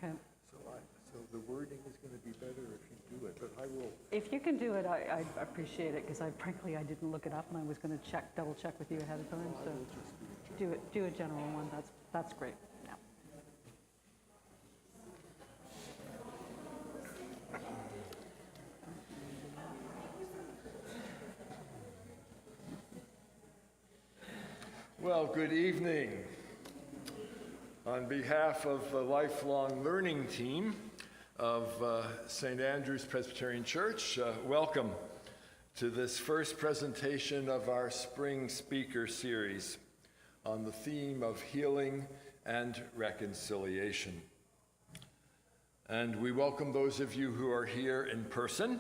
Okay. So the wording is going to be better if you do it, but I will. If you can do it, I appreciate it, because frankly, I didn't look it up, and I was going to double check with you ahead of time. So do a general one. That's great. Yeah. Well, good evening. On behalf of the lifelong learning team of St. Andrew's Presbyterian Church, welcome to this first presentation of our spring speaker series on the theme of healing and reconciliation. And we welcome those of you who are here in person,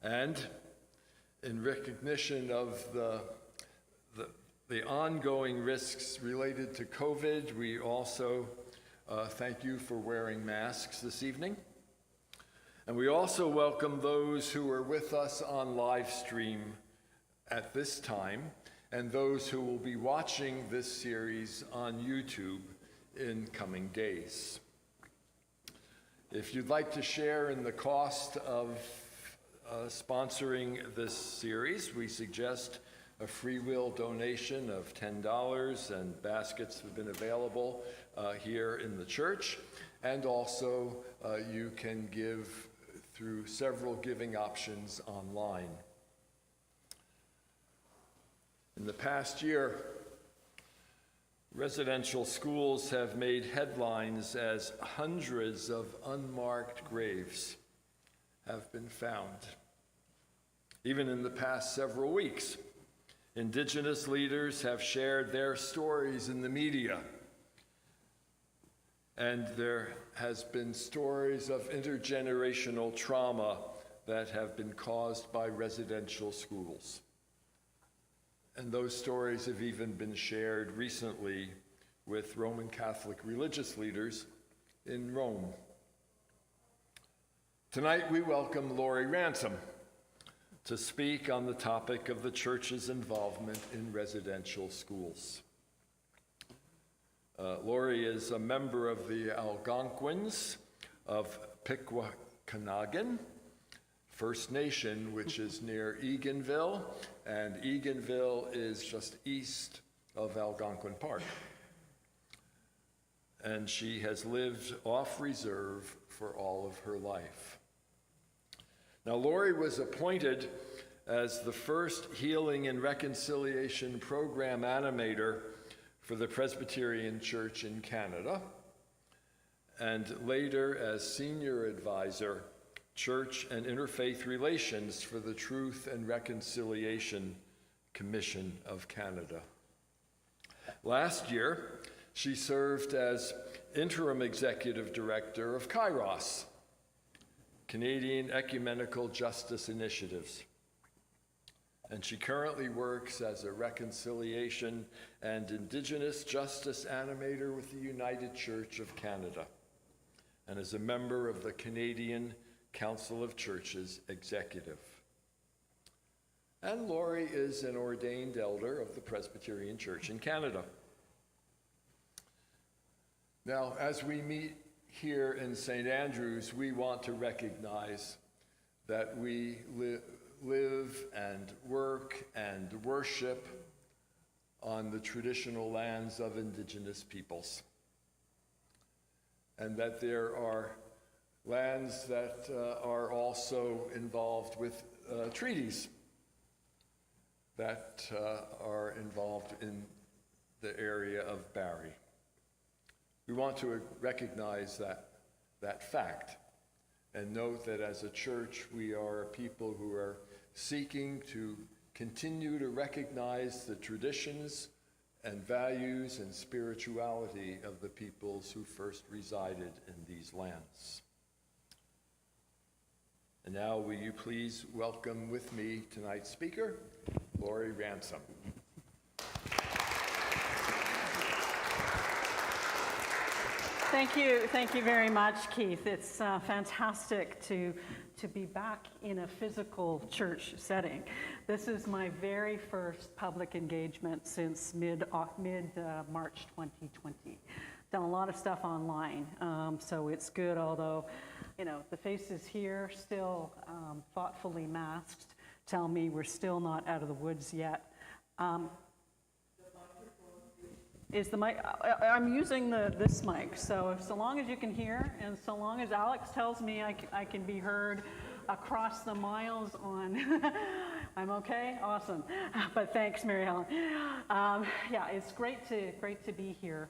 and in recognition of the ongoing risks related to COVID, we also thank you for wearing masks this evening. And we also welcome those who are with us on live stream at this time, and those who will be watching this series on YouTube in coming days. If you'd like to share in the cost of sponsoring this series, we suggest a free will donation of $10, and baskets have been available here in the church. And also you can give through several giving options online. In the past year, residential schools have made headlines as hundreds of unmarked graves have been found. Even in the past several weeks, Indigenous leaders have shared their stories in the media, and there has been stories of intergenerational trauma that have been caused by residential schools. And those stories have even been shared recently with Roman Catholic religious leaders in Rome. Tonight we welcome Lori Ransom to speak on the topic of the church's involvement in residential schools. Lori is a member of the Algonquins of Pikwakanagan First Nation, which is near Eganville, and Eganville is just east of Algonquin Park. And she has lived off reserve for all of her life. Now, Lori was appointed as the first Healing and Reconciliation Program animator for the Presbyterian Church in Canada, and later as Senior Advisor, Church and Interfaith Relations for the Truth and Reconciliation Commission of Canada. Last year, she served as Interim Executive Director of Kairos, Canadian Ecumenical Justice Initiatives. And she currently works as a reconciliation and Indigenous justice animator with the United Church of Canada, and is a member of the Canadian Council of Churches Executive. And Lori is an ordained elder of the Presbyterian Church in Canada. Now, as we meet here in St. Andrew's, we want to recognize that we live and work and worship on the traditional lands of Indigenous peoples, and that there are lands that are also involved with treaties that are involved in the area of Barrie. We want to recognize that fact and note that as a church, we are a people who are seeking to continue to recognize the traditions and values and spirituality of the peoples who first resided in these lands. And now will you please welcome with me tonight's speaker, Lori Ransom. Thank you very much, Keith. It's fantastic to be back in a physical church setting. This is my very first public engagement since mid-March 2020. done a lot of stuff online, so it's good, although, the faces here still thoughtfully masked tell me we're still not out of the woods yet. Is the mic? I'm using this mic, so long as you can hear, and so long as Alex tells me I can be heard across the miles on, I'm okay. Awesome. But thanks, Mary Helen. Yeah, it's great to be here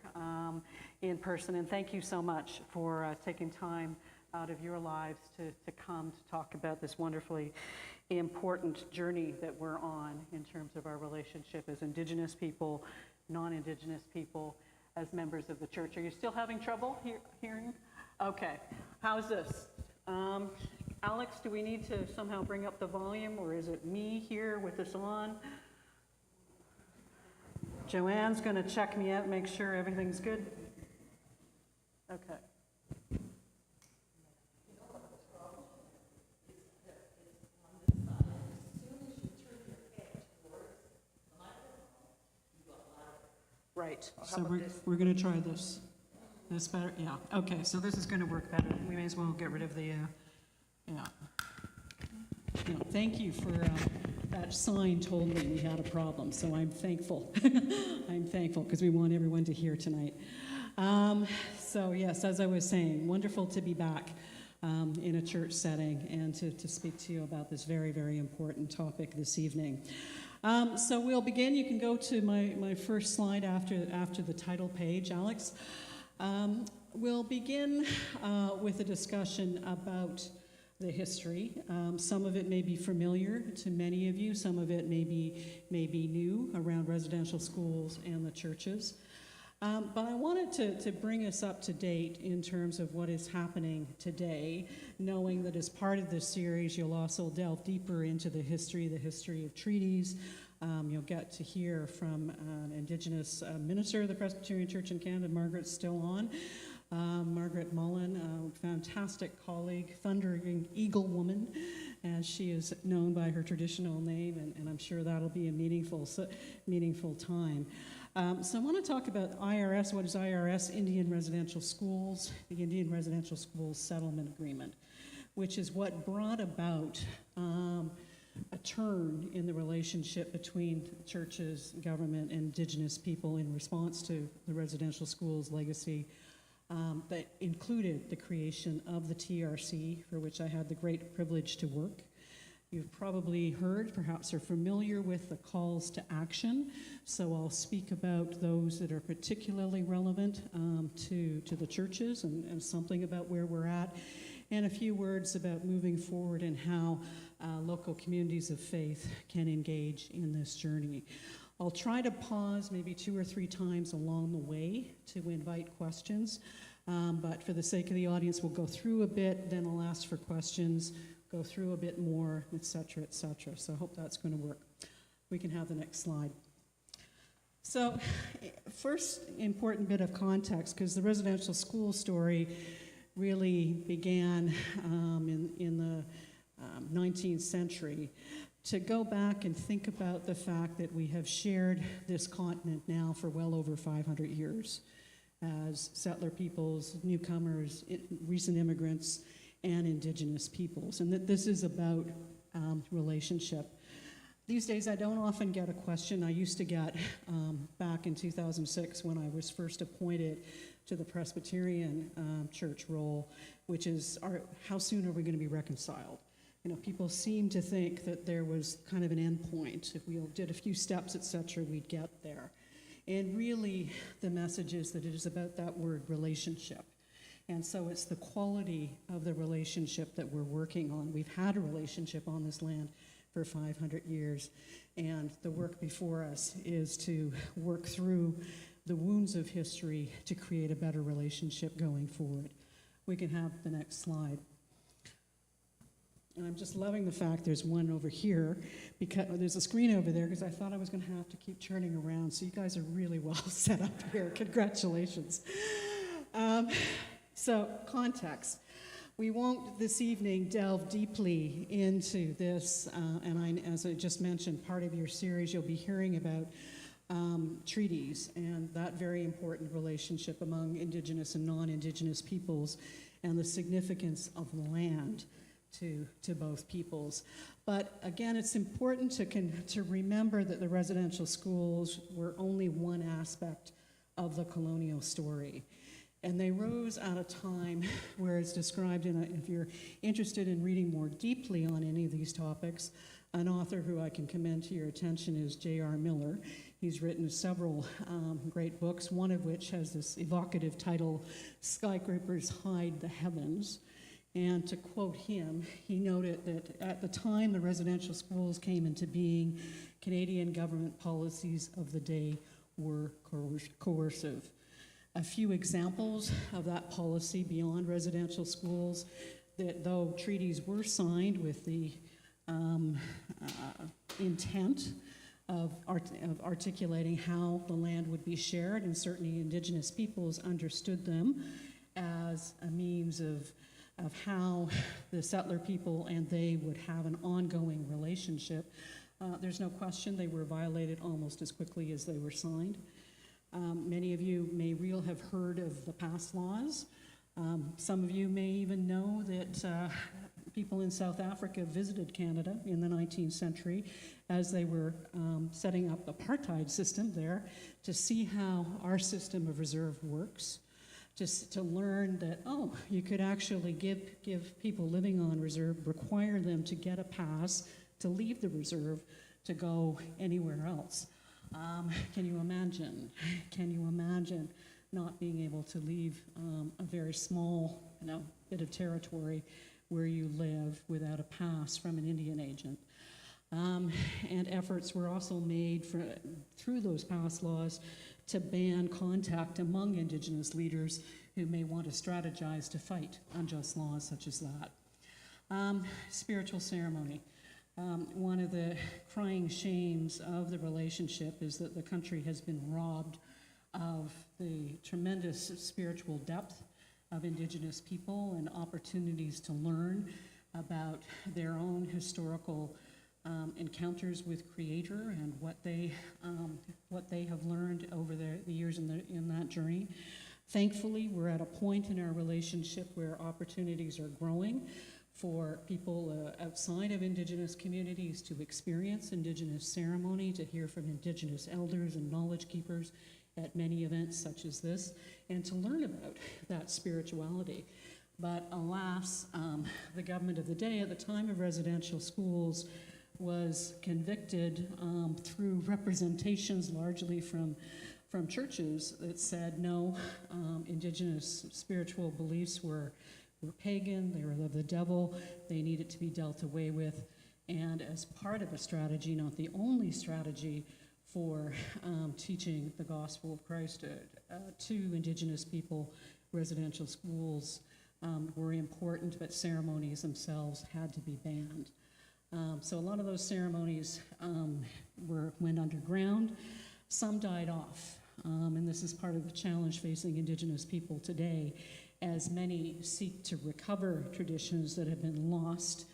in person, and thank you so much for taking time out of your lives to come to talk about this wonderfully important journey that we're on in terms of our relationship as Indigenous people, non-Indigenous people, as members of the church. Are you still having trouble hearing? Okay. How's this? Alex, do we need to somehow bring up the volume, or is it me here with this on? Joanne's going to check me out, make sure everything's good. Okay. Right. So we're going to try this. This better? Yeah. Okay, so this is going to work better. We may as well get rid of the, yeah. No, thank you for, that sign told me we had a problem, so I'm thankful. I'm thankful because we want everyone to hear tonight. So yes, as I was saying, wonderful to be back in a church setting and to speak to you about this very, very important topic this evening. So we'll begin. You can go to my first slide after the title page, Alex. We'll begin with a discussion about the history. Some of it may be familiar to many of you. Some of it may be new around residential schools and the churches. But I wanted to bring us up to date in terms of what is happening today, knowing that as part of this series, you'll also delve deeper into the history of treaties. You'll get to hear from an Indigenous minister of the Presbyterian Church in Canada. Margaret's still on. Margaret Mullen, a fantastic colleague, Thundering Eagle Woman, as she is known by her traditional name, and I'm sure that'll be a meaningful time. So I want to talk about IRS. What is IRS? Indian Residential Schools, the Indian Residential Schools Settlement Agreement, which is what brought about a turn in the relationship between churches, government, and Indigenous people in response to the residential schools legacy that included the creation of the TRC, for which I had the great privilege to work. You've probably heard, perhaps are familiar with the calls to action, so I'll speak about those that are particularly relevant to the churches and something about where we're at, and a few words about moving forward and how local communities of faith can engage in this journey. I'll try to pause maybe 2 or 3 times along the way to invite questions, but for the sake of the audience, we'll go through a bit, then I'll ask for questions, go through a bit more, et cetera, so I hope that's going to work. We can have the next slide. So first important bit of context, because the residential school story really began in the 19th century. To go back and think about the fact that we have shared this continent now for well over 500 years as settler peoples, newcomers, recent immigrants, and Indigenous peoples, and that this is about relationship. These days I don't often get a question. I used to get back in 2006 when I was first appointed to the Presbyterian church role, which is, how soon are we going to be reconciled? People seem to think that there was kind of an end point. If we did a few steps, etc., we'd get there. And really, the message is that it is about that word, relationship. And so it's the quality of the relationship that we're working on. We've had a relationship on this land for 500 years, and the work before us is to work through the wounds of history to create a better relationship going forward. We can have the next slide. And I'm just loving the fact there's one over here, because there's a screen over there, because I thought I was going to have to keep turning around. So you guys are really well set up here. Congratulations. So context. We won't this evening delve deeply into this, and as I just mentioned, part of your series you'll be hearing about treaties and that very important relationship among Indigenous and non-Indigenous peoples and the significance of land to both peoples. But again, it's important to remember that the residential schools were only one aspect of the colonial story. And they rose at a time where it's described if you're interested in reading more deeply on any of these topics, an author who I can commend to your attention is J.R. Miller. He's written several great books, one of which has this evocative title, Skyscrapers Hide the Heavens. And to quote him, he noted that at the time the residential schools came into being, Canadian government policies of the day were coercive. A few examples of that policy beyond residential schools, that though treaties were signed with the intent of articulating how the land would be shared, and certainly Indigenous peoples understood them as a means of how the settler people and they would have an ongoing relationship. There's no question they were violated almost as quickly as they were signed. Many of you may have heard of the pass laws. Some of you may even know that people in South Africa visited Canada in the 19th century as they were setting up the apartheid system there to see how our system of reserve works, just to learn that, oh, you could actually give people living on reserve, require them to get a pass to leave the reserve to go anywhere else. Can you imagine? Can you imagine not being able to leave a very small, bit of territory where you live without a pass from an Indian agent? And efforts were also made through those pass laws to ban contact among Indigenous leaders who may want to strategize to fight unjust laws such as that. Spiritual ceremony. One of the crying shames of the relationship is that the country has been robbed of the tremendous spiritual depth of Indigenous people and opportunities to learn about their own historical encounters with Creator and what they have learned over the years in that journey. Thankfully, we're at a point in our relationship where opportunities are growing for people outside of Indigenous communities to experience Indigenous ceremony, to hear from Indigenous elders and knowledge keepers at many events such as this, and to learn about that spirituality. But alas, the government of the day at the time of residential schools was convicted through representations largely from churches that said no, Indigenous spiritual beliefs were pagan, they were of the devil, they needed to be dealt away with, and as part of a strategy, not the only strategy, for teaching the gospel of Christ to Indigenous people, residential schools were important, but ceremonies themselves had to be banned. So a lot of those ceremonies went underground. Some died off, and this is part of the challenge facing Indigenous people today, as many seek to recover traditions that have been lost.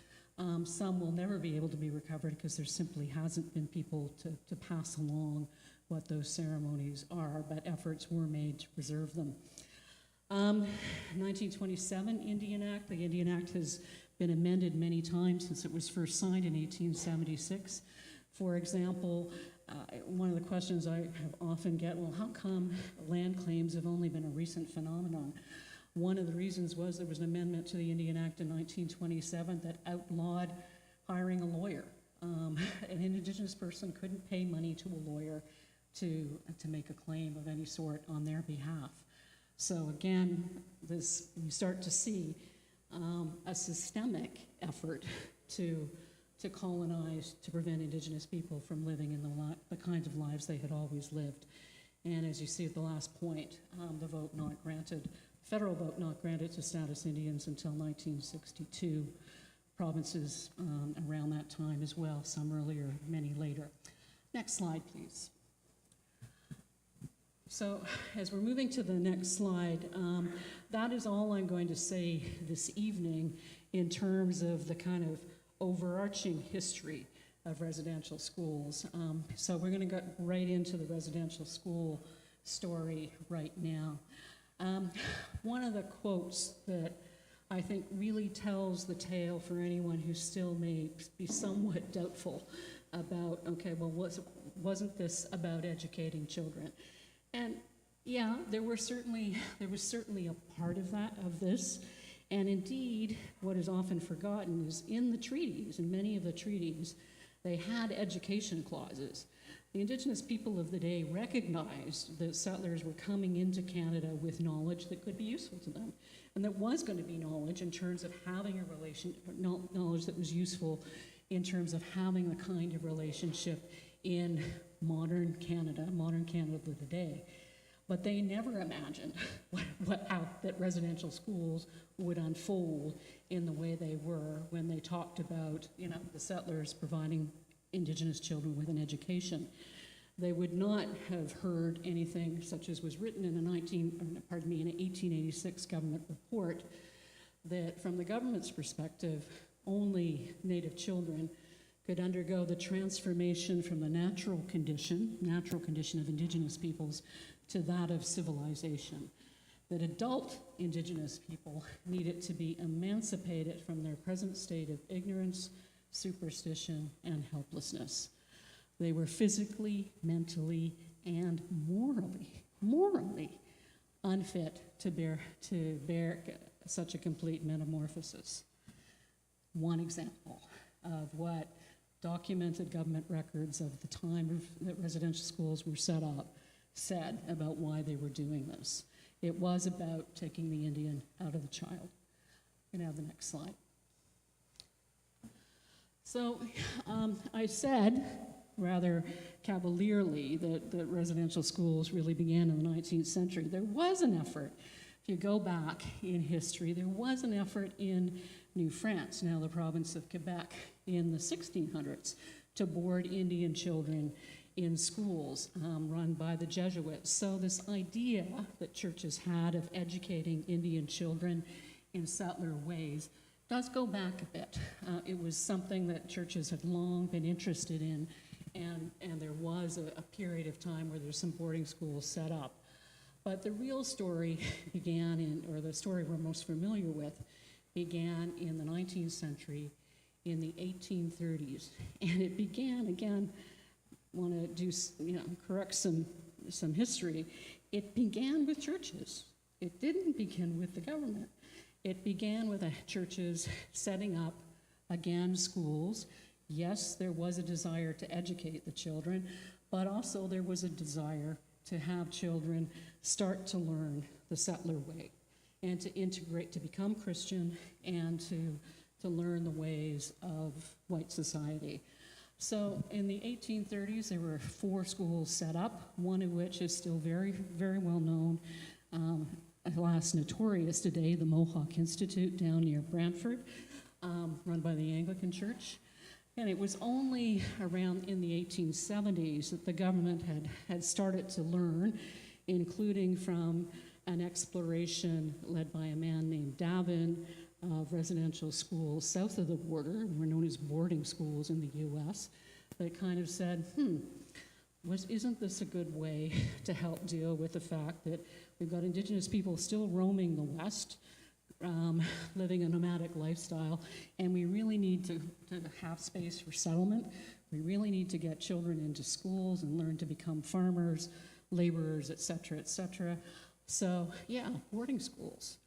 Some will never be able to be recovered because there simply hasn't been people to pass along what those ceremonies are, but efforts were made to preserve them. 1927 Indian Act. The Indian Act has been amended many times since it was first signed in 1876. For example, one of the questions I have often get, well, how come land claims have only been a recent phenomenon? One of the reasons was there was an amendment to the Indian Act in 1927 that outlawed hiring a lawyer. An Indigenous person couldn't pay money to a lawyer to make a claim of any sort on their behalf. So again, you start to see a systemic effort to colonize, to prevent Indigenous people from living in the kinds of lives they had always lived. And as you see at the last point, the vote not granted, federal vote not granted to status Indians until 1962. Provinces around that time as well, some earlier, many later. Next slide, please. So as we're moving to the next slide, that is all I'm going to say this evening in terms of the kind of overarching history of residential schools. So we're going to go right into the residential school story right now. One of the quotes that I think really tells the tale for anyone who still may be somewhat doubtful about, okay, well, wasn't this about educating children? And yeah, there was certainly a part of this. And indeed, what is often forgotten is in the treaties, in many of the treaties, they had education clauses. The Indigenous people of the day recognized that settlers were coming into Canada with knowledge that could be useful to them. And there was going to be knowledge in terms of having knowledge that was useful in terms of having the kind of relationship in modern Canada of the day. But they never imagined how that residential schools would unfold in the way they were when they talked about, the settlers providing Indigenous children with an education. They would not have heard anything such as was written in an 1886 government report, that from the government's perspective, only Native children could undergo the transformation from the natural condition of Indigenous peoples to that of civilization. That adult Indigenous people needed to be emancipated from their present state of ignorance, superstition, and helplessness. They were physically, mentally, and morally unfit to bear such a complete metamorphosis. One example of what documented government records of the time that residential schools were set up said about why they were doing this. It was about taking the Indian out of the child. You can have the next slide. So I said rather cavalierly that residential schools really began in the 19th century. There was an effort. If you go back in history, there was an effort in New France, now the province of Quebec, in the 1600s to board Indian children in schools run by the Jesuits. So this idea that churches had of educating Indian children in settler ways does go back a bit. It was something that churches had long been interested in, and there was a period of time where there's some boarding schools set up. But the real story began or the story we're most familiar with, began in the 19th century, in the 1830s. And it began, again, want to do, correct some history. It began with churches. It didn't begin with the government. It began with the churches setting up, again, schools. Yes, there was a desire to educate the children, but also there was a desire to have children start to learn the settler way and to integrate, to become Christian, and to learn the ways of white society. So in the 1830s, there were 4 schools set up, one of which is still very, very well known, alas notorious today, the Mohawk Institute down near Brantford, run by the Anglican Church. And it was only around in the 1870s that the government had started to learn, including from an exploration led by a man named Davin of residential schools south of the border, were known as boarding schools in the U.S., that kind of said, isn't this a good way to help deal with the fact that we've got Indigenous people still roaming the West, living a nomadic lifestyle, and we really need to have space for settlement. We really need to get children into schools and learn to become farmers, laborers, et cetera, et cetera. So, yeah, boarding schools.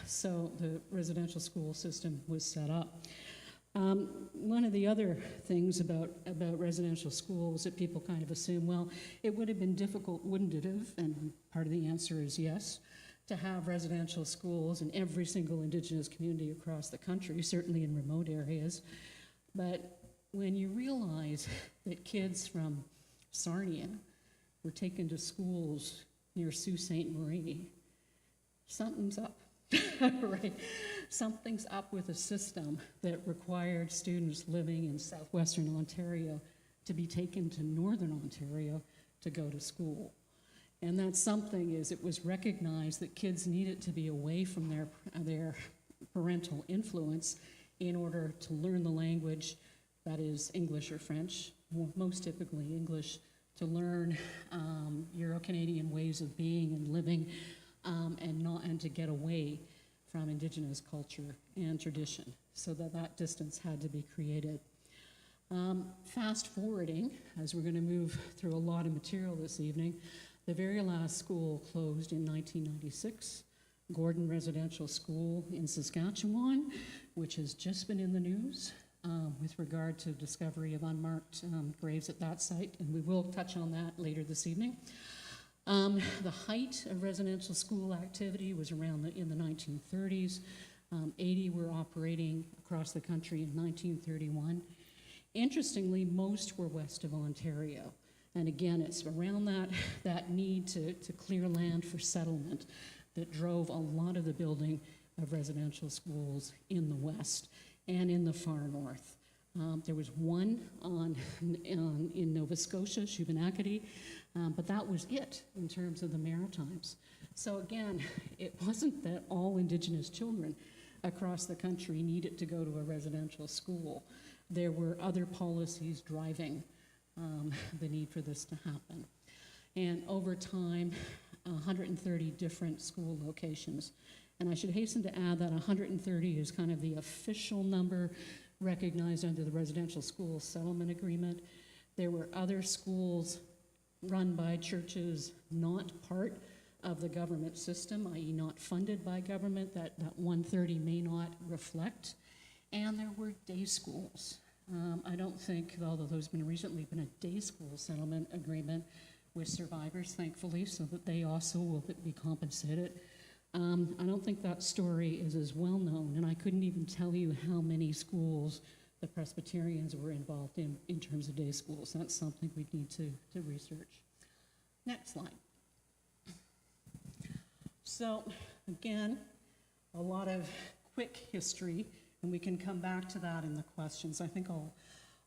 So the residential school system was set up. One of the other things about residential schools that people kind of assume, well, it would have been difficult, wouldn't it have? And part of the answer is yes, to have residential schools in every single Indigenous community across the country, certainly in remote areas. But when you realize that kids from Sarnia were taken to schools near Sault Ste. Marie, something's up, right? Something's up with a system that required students living in southwestern Ontario to be taken to northern Ontario to go to school. And that something is, it was recognized that kids needed to be away from their parental influence in order to learn the language, that is English or French, most typically English, to learn Euro-Canadian ways of being and living, and to get away from Indigenous culture and tradition, so that distance had to be created. Fast forwarding, as we're going to move through a lot of material this evening, the very last school closed in 1996, Gordon Residential School in Saskatchewan, which has just been in the news with regard to discovery of unmarked graves at that site, and we will touch on that later this evening. The height of residential school activity was around in the 1930s. 80 were operating across the country in 1931. Interestingly, most were west of Ontario. And again, it's around that need to clear land for settlement that drove a lot of the building of residential schools in the west and in the far north. There was one in Nova Scotia, Shubenacadie, but that was it in terms of the Maritimes. So again, it wasn't that all Indigenous children across the country needed to go to a residential school. There were other policies driving the need for this to happen. And over time, 130 different school locations. And I should hasten to add that 130 is kind of the official number recognized under the Residential School Settlement Agreement. There were other schools run by churches not part of the government system, i.e. not funded by government, that 130 may not reflect. And there were day schools. I don't think, although there's recently been a day school settlement agreement with survivors, thankfully, so that they also will be compensated. I don't think that story is as well known, and I couldn't even tell you how many schools the Presbyterians were involved in terms of day schools. That's something we need to research. Next slide. So, again, a lot of quick history, and we can come back to that in the questions. I think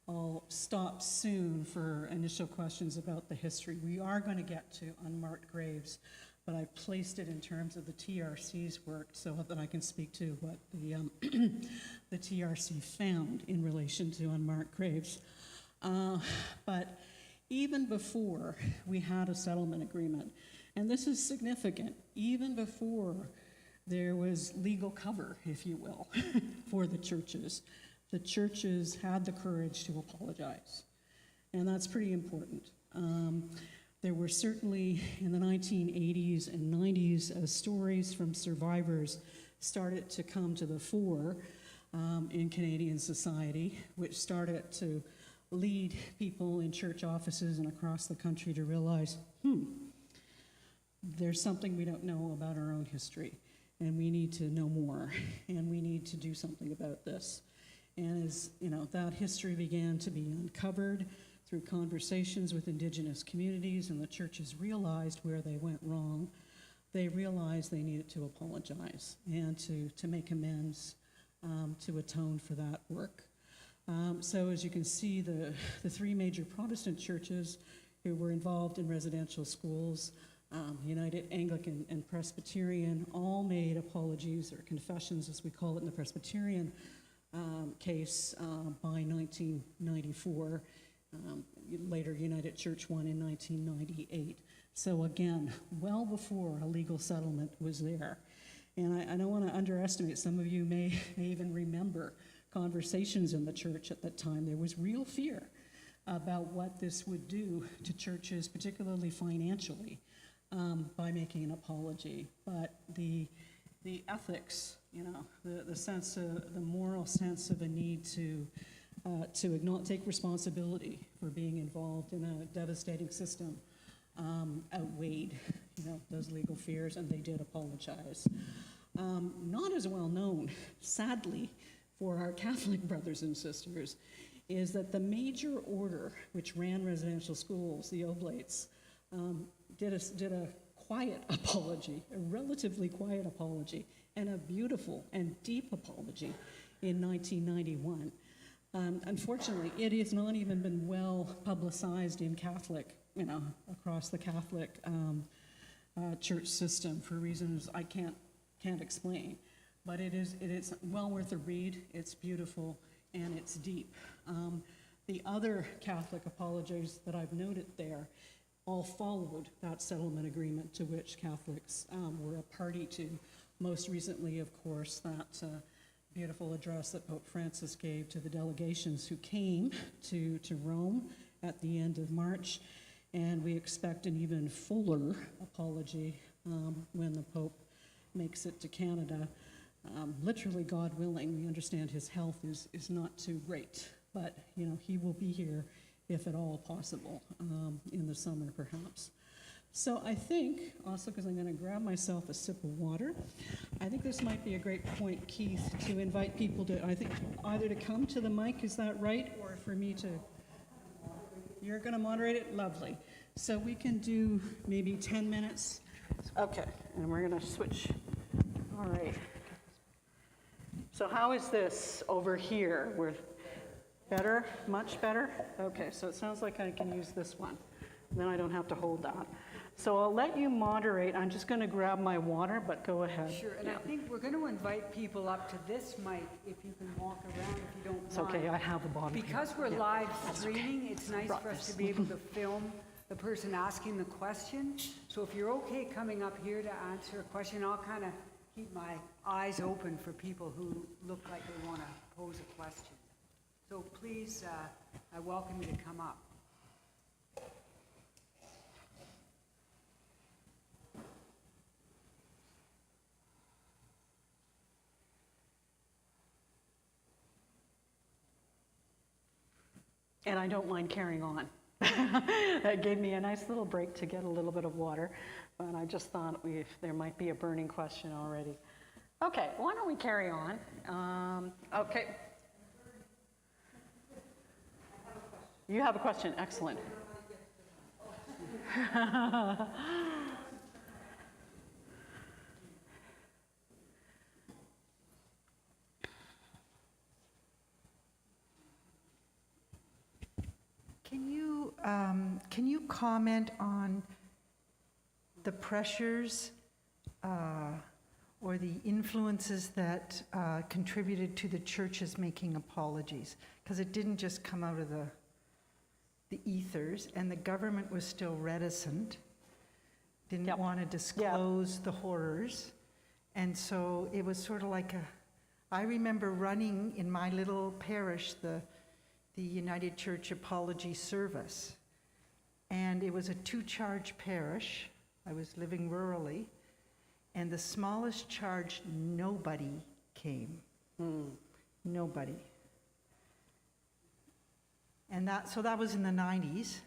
I'll stop soon for initial questions about the history. We are going to get to unmarked graves, but I placed it in terms of the TRC's work so that I can speak to what the TRC found in relation to unmarked graves. But even before we had a settlement agreement, and this is significant, even before there was legal cover, if you will, for the churches had the courage to apologize. And that's pretty important. There were certainly, in the 1980s and 90s, as stories from survivors started to come to the fore in Canadian society, which started to lead people in church offices and across the country to realize, there's something we don't know about our own history, and we need to know more, and we need to do something about this. And as that history began to be uncovered through conversations with Indigenous communities, and the churches realized where they went wrong, they realized they needed to apologize and to make amends, to atone for that work. So as you can see, the three major Protestant churches who were involved in residential schools, United, Anglican, and Presbyterian, all made apologies, or confessions as we call it in the Presbyterian case, by 1994. Later United Church one in 1998. So again, well before a legal settlement was there. And I don't want to underestimate, some of you may even remember conversations in the church at that time. There was real fear about what this would do to churches, particularly financially, by making an apology. But the ethics, the moral sense of a need to take responsibility for being involved in a devastating system outweighed, those legal fears, and they did apologize. Not as well known, sadly, for our Catholic brothers and sisters, is that the major order which ran residential schools, the Oblates, did a quiet apology, a relatively quiet apology, and a beautiful and deep apology in 1991. Unfortunately, it has not even been well publicized in Catholic, across the Catholic church system for reasons I can't explain. But it is well worth a read. It's beautiful. and it's deep. The other Catholic apologies that I've noted there all followed that settlement agreement to which Catholics were a party to. Most recently, of course, that beautiful address that Pope Francis gave to the delegations who came to Rome at the end of March. And we expect an even fuller apology when the Pope makes it to Canada. Literally, God willing, we understand his health is not too great, but he will be here if at all possible in the summer, perhaps. So I think, also because I'm going to grab myself a sip of water, I think this might be a great point, Keith, to invite people to, I think, either to come to the mic, is that right, or for me to... You're going to moderate it? Lovely. So we can do maybe 10 minutes. Okay, and we're going to switch. All right. So how is this over here? We're better? Much better? Okay, so it sounds like I can use this one. Then I don't have to hold that. So I'll let you moderate. I'm just going to grab my water, but go ahead. Sure, and I think we're going to invite people up to this mic if you can walk around, if you don't mind. It's okay, I have a bottle. Because we're live streaming, it's nice for us to be able to film the person asking the question. So if you're okay coming up here to answer a question, I'll kind of keep my eyes open for people who look like they want to pose a question. So please, I welcome you to come up. And I don't mind carrying on. That gave me a nice little break to get a little bit of water, but I just thought there might be a burning question already. Okay, why don't we carry on? Okay. You have a question, excellent. Can you comment on the pressures or the influences that contributed to the churches making apologies? Because it didn't just come out of the ethers, and the government was still reticent, didn't want to disclose the horrors. And so it was sort of like I remember running in my little parish the United Church Apology Service. And it was a 2-charge parish. I was living rurally. And the smallest charge, nobody came. Nobody. And so that was in the 90s.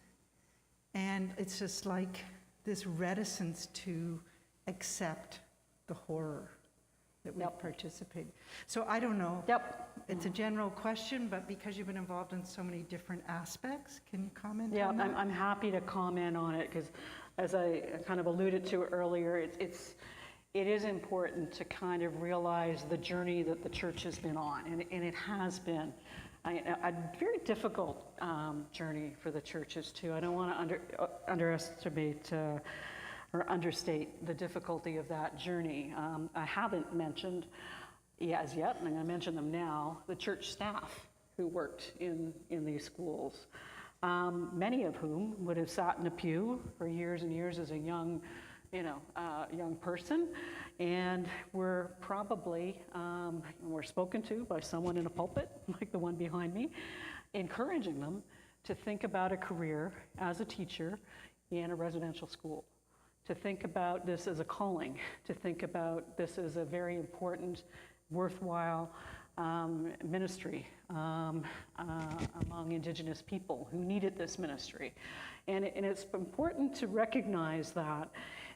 And it's just like this reticence to accept the horror that we participate. So I don't know. It's a general question, but because you've been involved in so many different aspects, can you comment on that? I'm happy to comment on it because, as I kind of alluded to earlier, it is important to kind of realize the journey that the church has been on, and it has been a very difficult journey for the churches too. I don't want to underestimate or understate the difficulty of that journey. I haven't mentioned as yet, and I'm going to mention them now, the church staff who worked in these schools, many of whom would have sat in a pew for years and years as a young person, and were probably were spoken to by someone in a pulpit, like the one behind me, encouraging them to think about a career as a teacher in a residential school, to think about this as a calling, to think about this as a very important, worthwhile ministry among Indigenous people who needed this ministry. And it's important to recognize that,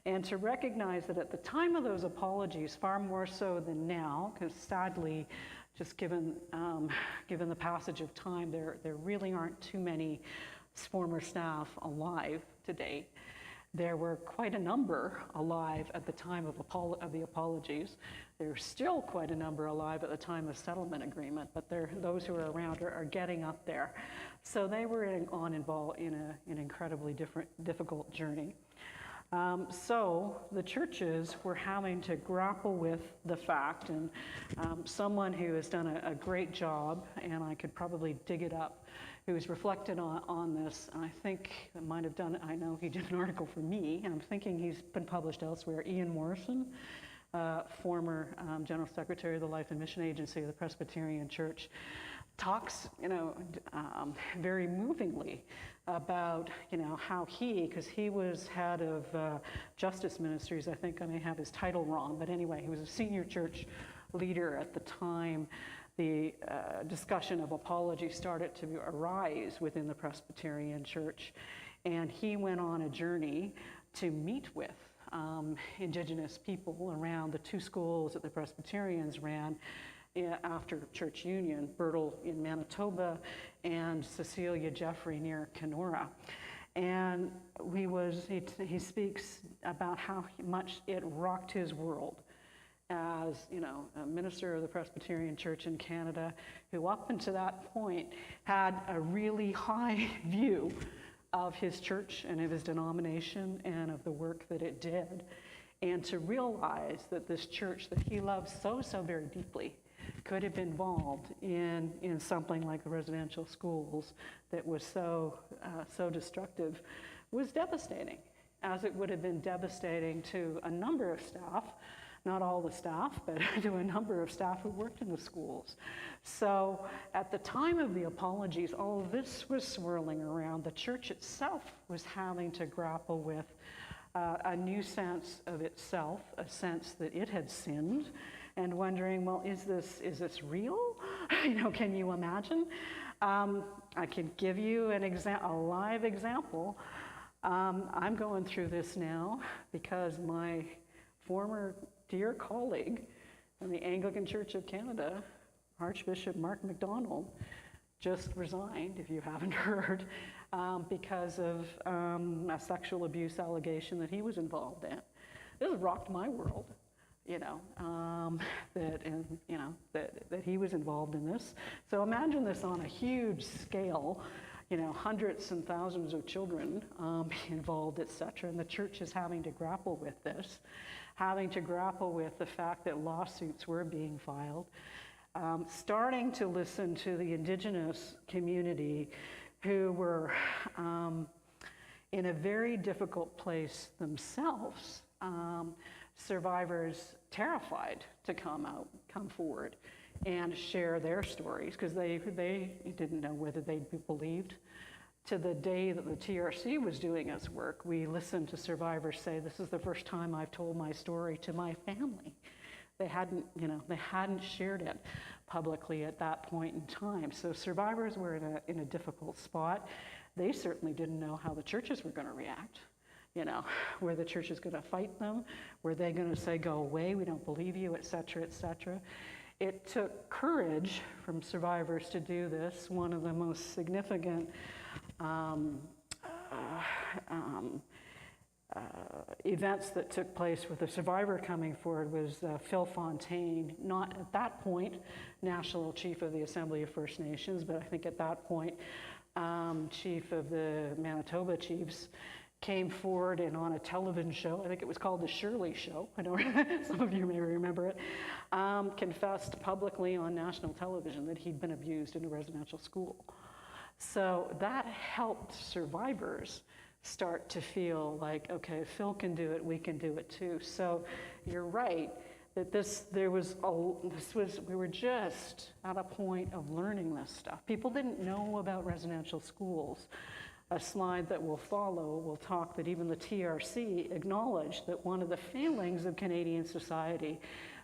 and to recognize that at the time of those apologies, far more so than now, because sadly, just given the passage of time, there really aren't too many former staff alive today. There were quite a number alive at the time of the apologies. There's still quite a number alive at the time of settlement agreement, but those who are around are getting up there. So they were involved in an incredibly difficult journey. So the churches were having to grapple with the fact, and someone who has done a great job, and I could probably dig it up, who has reflected on this, and I think I might have done, I know he did an article for me, and I'm thinking he's been published elsewhere, Morrison, former General Secretary of the Life and Mission Agency of the Presbyterian Church, talks, very movingly about, how because he was head of Justice Ministries, I think I may have his title wrong, but anyway, he was a senior church leader at the time the discussion of apology started to arise within the Presbyterian Church, and he went on a journey to meet with Indigenous people around the two schools that the Presbyterians ran after Church Union, Bertle in Manitoba and Cecilia Jeffrey near Kenora. And he speaks about how much it rocked his world as, a minister of the Presbyterian Church in Canada, who up until that point had a really high view of his church and of his denomination and of the work that it did. And to realize that this church that he loved so very deeply could have been involved in something like the residential schools that was so destructive was devastating, as it would have been devastating to a number of staff, not all the staff, but to a number of staff who worked in the schools. So at the time of the apologies, all of this was swirling around. The church itself was having to grapple with a new sense of itself, a sense that it had sinned, and wondering, well, is this real? Can you imagine? I can give you a live example. I'm going through this now because my former dear colleague in the Anglican Church of Canada, Archbishop Mark MacDonald, just resigned, if you haven't heard, because of a sexual abuse allegation that he was involved in. This has rocked my world, that he was involved in this. So imagine this on a huge scale, hundreds and thousands of children involved, et cetera, and the church is having to grapple with this, having to grapple with the fact that lawsuits were being filed, starting to listen to the Indigenous community who were in a very difficult place themselves, survivors terrified to come forward and share their stories because they didn't know whether they'd be believed. To the day that the TRC was doing its work, we listened to survivors say, "This is the first time I've told my story to my family." They hadn't shared it publicly at that point in time. So survivors were in a difficult spot. They certainly didn't know how the churches were going to react. Were the churches going to fight them? Were they going to say, "Go away, we don't believe you," et cetera, et cetera? It took courage from survivors to do this. One of the most significant events that took place with a survivor coming forward was Phil Fontaine, not at that point National Chief of the Assembly of First Nations, but I think at that point Chief of the Manitoba Chiefs, came forward and on a television show, I think it was called The Shirley Show, I know some of you may remember it, confessed publicly on national television that he'd been abused in a residential school. So that helped survivors start to feel like, okay, if Phil can do it, we can do it too. So you're right that we were just at a point of learning this stuff. People didn't know about residential schools. A slide that will follow will talk that even the TRC acknowledged that one of the failings of Canadian society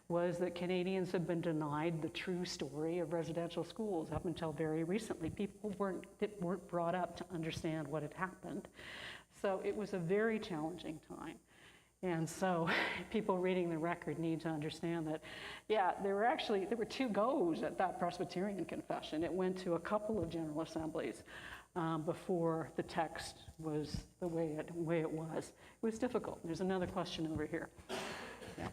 was that Canadians have been denied the true story of residential schools up until very recently. People weren't brought up to understand what had happened. So it was a very challenging time. And so people reading the record need to understand that, yeah, there were two goes at that Presbyterian confession. It went to a couple of General Assemblies before the text was the way it was. It was difficult. There's another question over here. Yeah.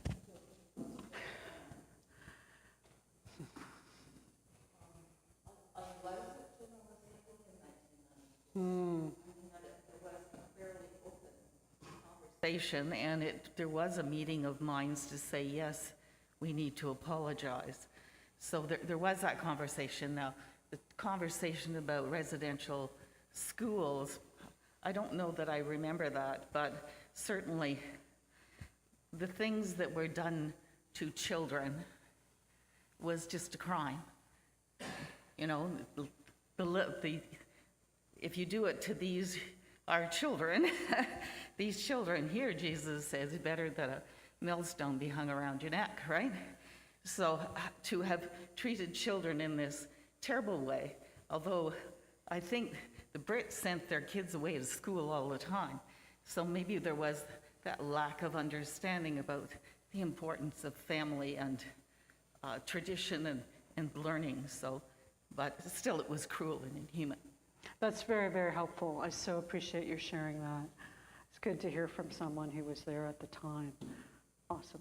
conversation, and there was a meeting of minds to say, yes, we need to apologize. So there was that conversation. Now, the conversation about residential schools, I don't know that I remember that, but certainly the things that were done to children was just a crime. You know, if you do it to our children, these children here, Jesus says, it's better that a millstone be hung around your neck, right? So to have treated children in this terrible way, although I think the Brits sent their kids away to school all the time, so maybe there was that lack of understanding about the importance of family and tradition and learning. So, but still, it was cruel and inhuman. That's very, very helpful. I so appreciate your sharing that. It's good to hear from someone who was there at the time. Awesome.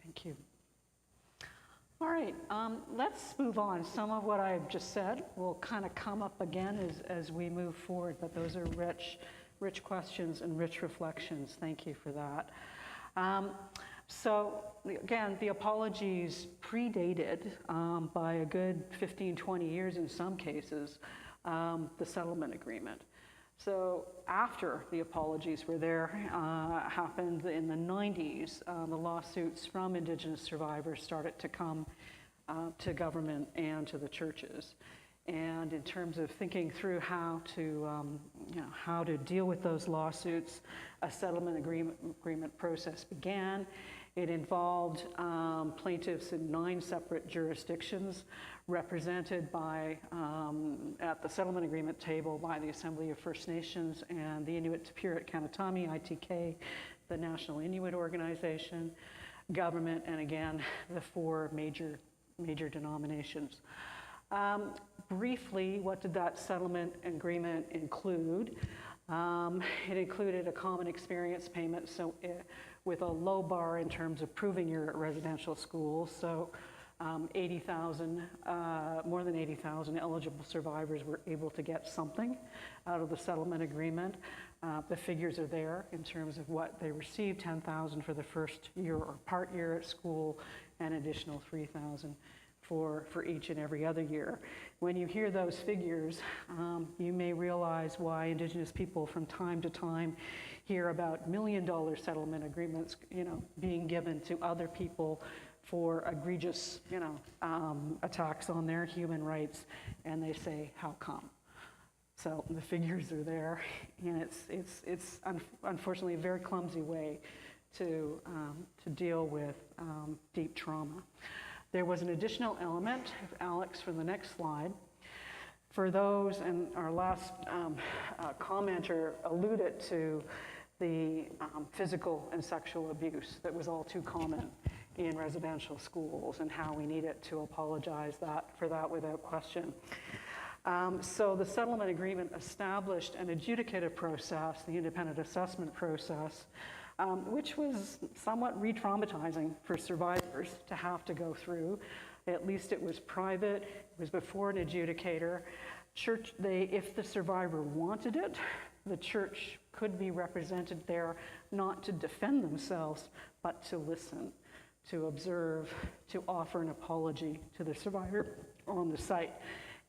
Thank you. All right, let's move on. Some of what I've just said will kind of come up again as we move forward, but those are rich questions and rich reflections. Thank you for that. So again, the apologies predated by a good 15, 20 years in some cases, the settlement agreement. So after the apologies were there, happened in the 90s, the lawsuits from Indigenous survivors started to come to government and to the churches. And in terms of thinking through how to deal with those lawsuits, a settlement agreement process began. It involved plaintiffs in 9 separate jurisdictions, represented by, at the settlement agreement table, by the Assembly of First Nations and the Inuit Tapiriit Kanatami, ITK, the National Inuit Organization, government, and again, the 4 major denominations. Briefly, what did that settlement agreement include? It included a common experience payment, so with a low bar in terms of proving you're at residential schools. So 80,000, more than 80,000 eligible survivors were able to get something out of the settlement agreement. The figures are there in terms of what they received: 10,000 for the first year or part year at school, and additional 3,000 for each and every other year. When you hear those figures, you may realize why Indigenous people from time to time hear about $1 million settlement agreements, being given to other people for egregious, attacks on their human rights, and they say, how come? So the figures are there, and it's unfortunately a very clumsy way to deal with deep trauma. There was an additional element, Alex, for the next slide. For those, and our last commenter alluded to the physical and sexual abuse that was all too common in residential schools, and how we needed to apologize for that without question. So the settlement agreement established an adjudicative process, the independent assessment process, which was somewhat re-traumatizing for survivors to have to go through. At least it was private, it was before an adjudicator. If the survivor wanted it, the church could be represented there, not to defend themselves, but to listen, to observe, to offer an apology to the survivor on the site.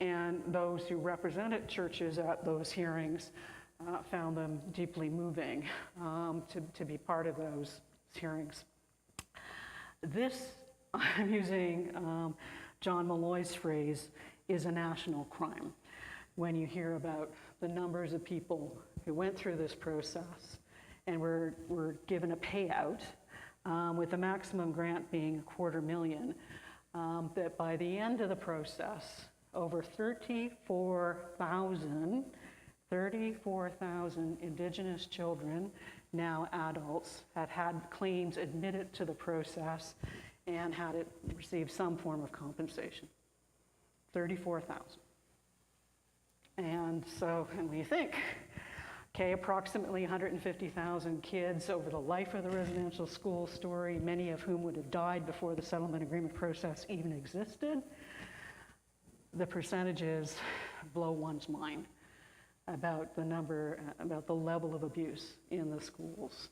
And those who represented churches at those hearings found them deeply moving to be part of those hearings. This, I'm using John Malloy's phrase, is a national crime. When you hear about the numbers of people who went through this process and were given a payout, with the maximum grant being $250,000, that by the end of the process, over 34,000 Indigenous children, now adults, had claims admitted to the process and had received some form of compensation. 34,000. And when you think, okay, approximately 150,000 kids over the life of the residential school story, many of whom would have died before the settlement agreement process even existed, the percentages blow one's mind about the level of abuse in the schools.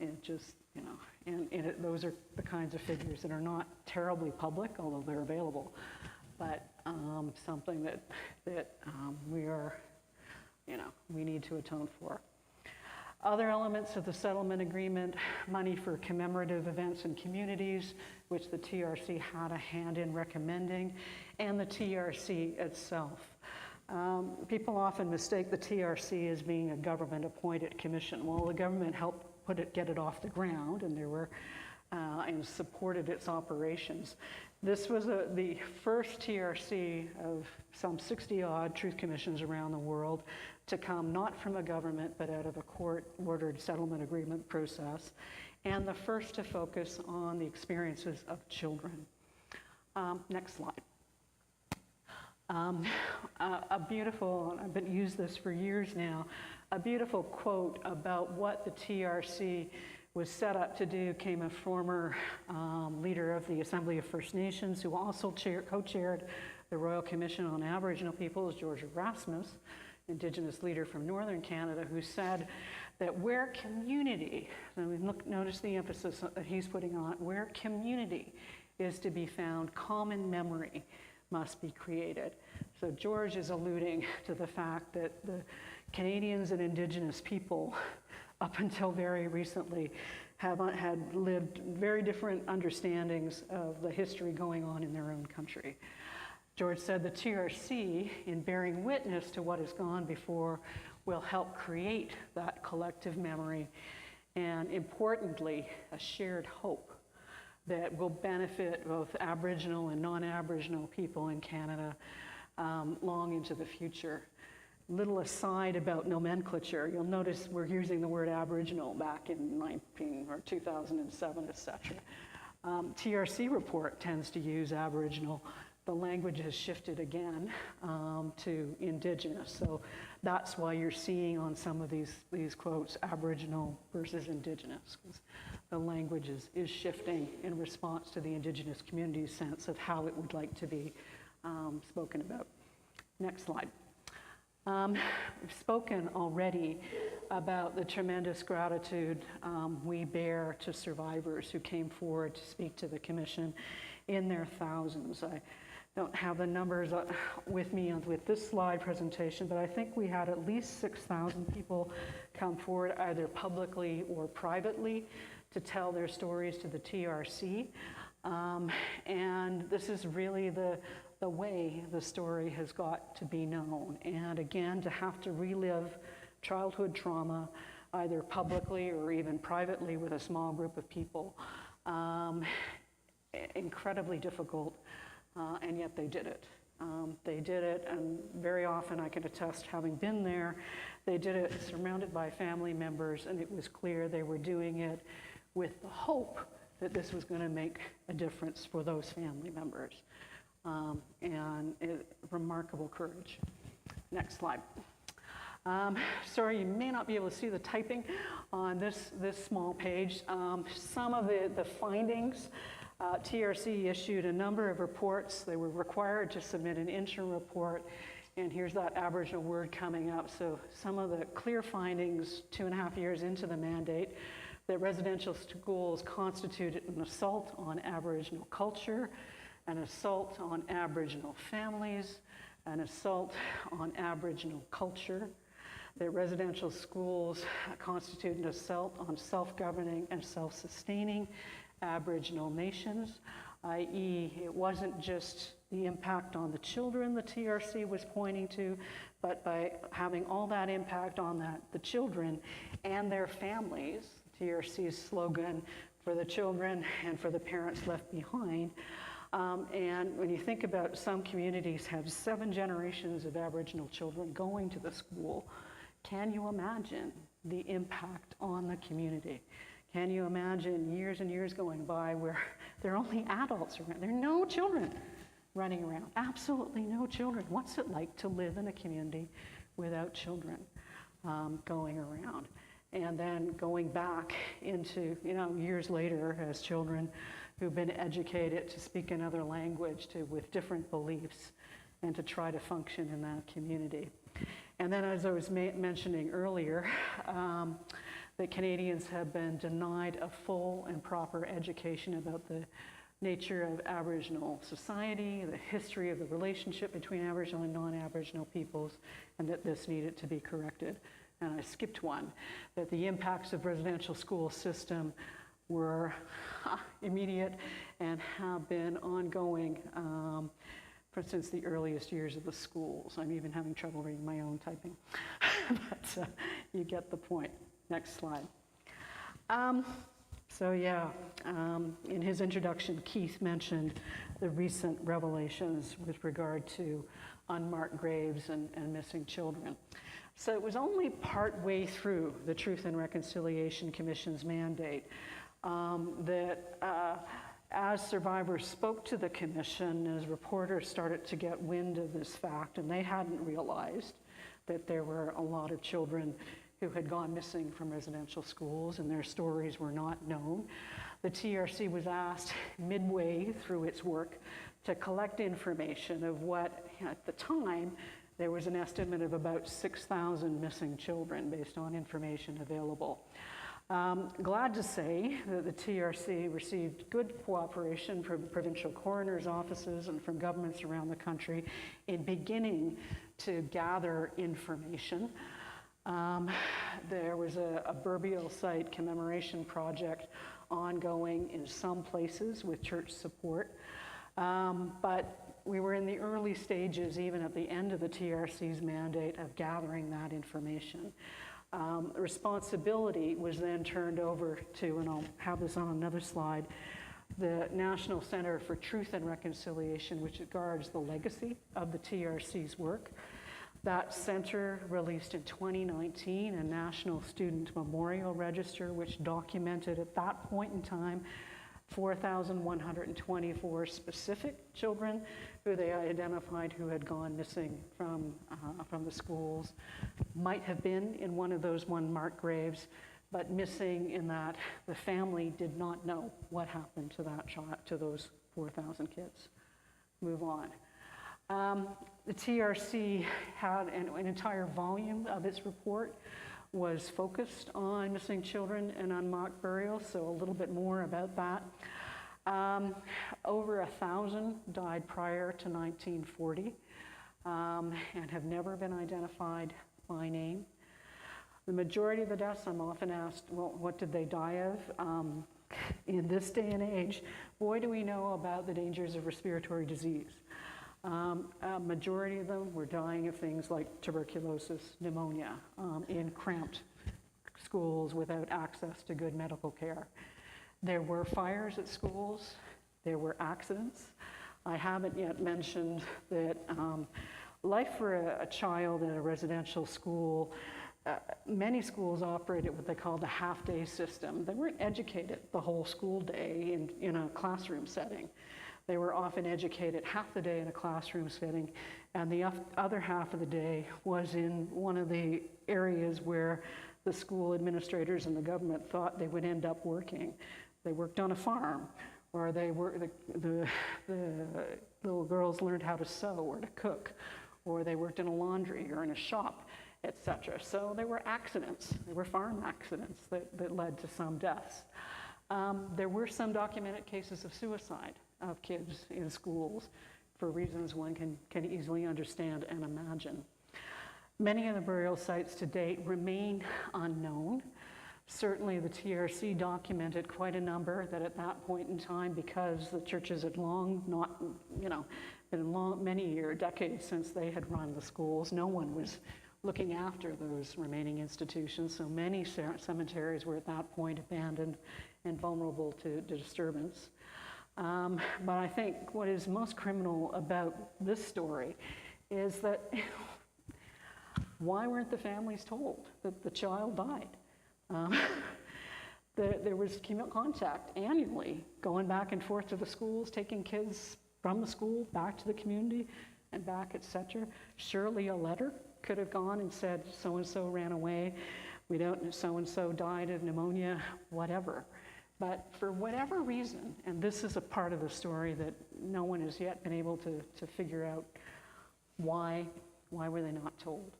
It just, those are the kinds of figures that are not terribly public, although they're available, but something that we are, we need to atone for. Other elements of the settlement agreement: money for commemorative events and communities, which the TRC had a hand in recommending, and the TRC itself. People often mistake the TRC as being a government-appointed commission. Well, the government helped get it off the ground, and and supported its operations. This was the first TRC of some 60-odd truth commissions around the world to come not from a government, but out of a court-ordered settlement agreement process, and the first to focus on the experiences of children. Next slide. A beautiful, and I've been used this for years now, a beautiful quote about what the TRC was set up to do came a former leader of the Assembly of First Nations, who also co-chaired the Royal Commission on Aboriginal Peoples, George Erasmus, Indigenous leader from Northern Canada, who said that where community, and notice the emphasis that he's putting on it, where community is to be found, common memory must be created. So George is alluding to the fact that the Canadians and Indigenous people, up until very recently, had lived very different understandings of the history going on in their own country. George said the TRC, in bearing witness to what has gone before, will help create that collective memory and, importantly, a shared hope that will benefit both Aboriginal and non-Aboriginal people in Canada long into the future. Little aside about nomenclature, you'll notice we're using the word Aboriginal back in 2007, etc. TRC report tends to use Aboriginal. The language has shifted again to Indigenous. So that's why you're seeing on some of these quotes Aboriginal versus Indigenous, because the language is shifting in response to the Indigenous community's sense of how it would like to be spoken about. Next slide. We've spoken already about the tremendous gratitude we bear to survivors who came forward to speak to the Commission in their thousands. I don't have the numbers with me with this slide presentation, but I think we had at least 6,000 people come forward either publicly or privately to tell their stories to the TRC. And this is really the way the story has got to be known. And again, to have to relive childhood trauma, either publicly or even privately with a small group of people, incredibly difficult, and yet they did it. They did it, and very often I can attest, having been there, they did it surrounded by family members, and it was clear they were doing it with the hope that this was going to make a difference for those family members. Remarkable courage. Next slide. Sorry, you may not be able to see the typing on this small page. Some of the findings, TRC issued a number of reports. They were required to submit an interim report, and here's that Aboriginal word coming up. So some of the clear findings 2.5 years into the mandate, that residential schools constituted an assault on Aboriginal culture, an assault on Aboriginal families, an assault on Aboriginal culture, that residential schools constitute an assault on self-governing and self-sustaining Aboriginal nations, i.e. it wasn't just the impact on the children the TRC was pointing to, but by having all that impact on the children and their families, TRC's slogan, for the children and for the parents left behind. And when you think about, some communities have 7 generations of Aboriginal children going to the school. Can you imagine the impact on the community? Can you imagine years and years going by where there are only adults around? There are no children running around, absolutely no children. What's it like to live in a community without children going around? And then going back into, years later as children who've been educated to speak another language, with different beliefs, and to try to function in that community. And then, as I was mentioning earlier, that Canadians have been denied a full and proper education about the nature of Aboriginal society, the history of the relationship between Aboriginal and non-Aboriginal peoples, and that this needed to be corrected. And I skipped one, that the impacts of residential school system were immediate and have been ongoing since the earliest years of the schools. I'm even having trouble reading my own typing, but you get the point. Next slide. In his introduction, Keith mentioned the recent revelations with regard to unmarked graves and missing children. So it was only part way through the Truth and Reconciliation Commission's mandate that as survivors spoke to the commission, as reporters started to get wind of this fact, and they hadn't realized that there were a lot of children who had gone missing from residential schools and their stories were not known. The TRC was asked midway through its work to collect information of what, at the time, there was an estimate of about 6,000 missing children based on information available. Glad to say that the TRC received good cooperation from provincial coroners' offices and from governments around the country in beginning to gather information. There was a burial site commemoration project ongoing in some places with church support, but we were in the early stages, even at the end of the TRC's mandate, of gathering that information. Responsibility was then turned over to, and I'll have this on another slide, the National Center for Truth and Reconciliation, which guards the legacy of the TRC's work. That center released in 2019 a National Student Memorial Register, which documented at that point in time 4,124 specific children who they identified who had gone missing from the schools. Might have been in one of those unmarked graves, but missing in that the family did not know what happened to that child, to those 4,000 kids. Move on. The TRC had an entire volume of its report was focused on missing children and unmarked burials, so a little bit more about that. Over 1,000 died prior to 1940 and have never been identified by name. The majority of the deaths, I'm often asked, well, what did they die of? In this day and age, boy, do we know about the dangers of respiratory disease. A majority of them were dying of things like tuberculosis, pneumonia, in cramped schools without access to good medical care. There were fires at schools, there were accidents. I haven't yet mentioned that life for a child in a residential school, many schools operated what they called a half-day system. They weren't educated the whole school day in a classroom setting. They were often educated half the day in a classroom setting, and the other half of the day was in one of the areas where the school administrators and the government thought they would end up working. They worked on a farm, or the little girls learned how to sew or to cook, or they worked in a laundry or in a shop, etc. So there were accidents. There were farm accidents that led to some deaths. There were some documented cases of suicide of kids in schools for reasons one can easily understand and imagine. Many of the burial sites to date remain unknown. Certainly the TRC documented quite a number that at that point in time, because the churches had long not, been many decades since they had run the schools, no one was looking after those remaining institutions, so many cemeteries were at that point abandoned and vulnerable to disturbance. But I think what is most criminal about this story is that why weren't the families told that the child died? There was contact annually going back and forth to the schools, taking kids from the school back to the community and back, etc. Surely a letter could have gone and said, so-and-so ran away, so-and-so died of pneumonia, whatever. But for whatever reason, and this is a part of the story that no one has yet been able to figure out why were they not told?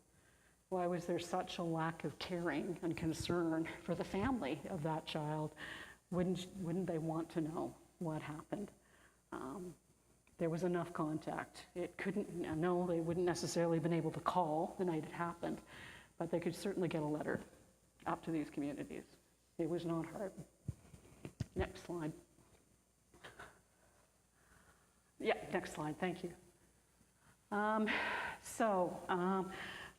Why was there such a lack of caring and concern for the family of that child? Wouldn't they want to know what happened? There was enough contact. It couldn't, no, they wouldn't necessarily have been able to call the night it happened, but they could certainly get a letter up to these communities. It was not hard. Next slide. Yeah, next slide, thank you.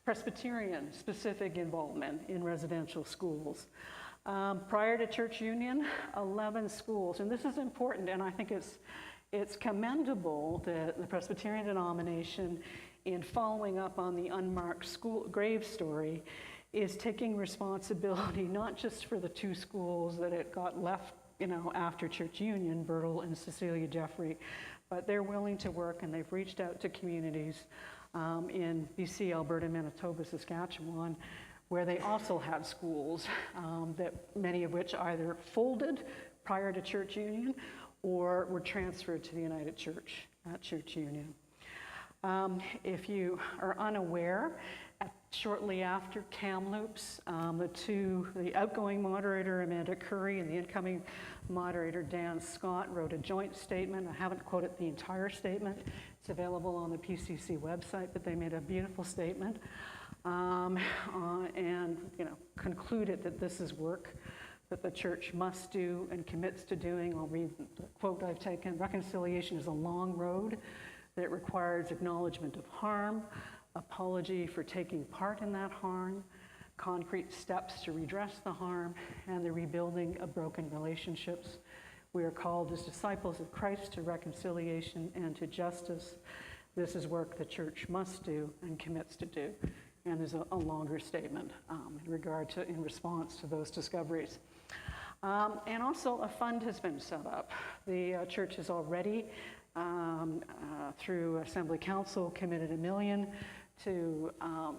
Presbyterian specific involvement in residential schools. Prior to church union, 11 schools, and this is important, and I think it's commendable that the Presbyterian denomination, in following up on the unmarked school grave story, is taking responsibility not just for the 2 schools that it got left, after church union, Bertle and Cecilia Jeffrey, but they're willing to work, and they've reached out to communities in BC, Alberta, Manitoba, Saskatchewan, where they also had schools, that many of which either folded prior to church union or were transferred to the United Church at church union. If you are unaware, shortly after Kamloops, the outgoing moderator, Amanda Curry, and the incoming moderator, Dan Scott, wrote a joint statement. I haven't quoted the entire statement. It's available on the PCC website, but they made a beautiful statement and concluded that this is work that the church must do and commits to doing. I'll read the quote I've taken. Reconciliation is a long road that requires acknowledgement of harm, apology for taking part in that harm, concrete steps to redress the harm, and the rebuilding of broken relationships. We are called as disciples of Christ to reconciliation and to justice. This is work the church must do and commits to do. And there's a longer statement in response to those discoveries. And also a fund has been set up. The church has already, through Assembly Council, committed $1 million to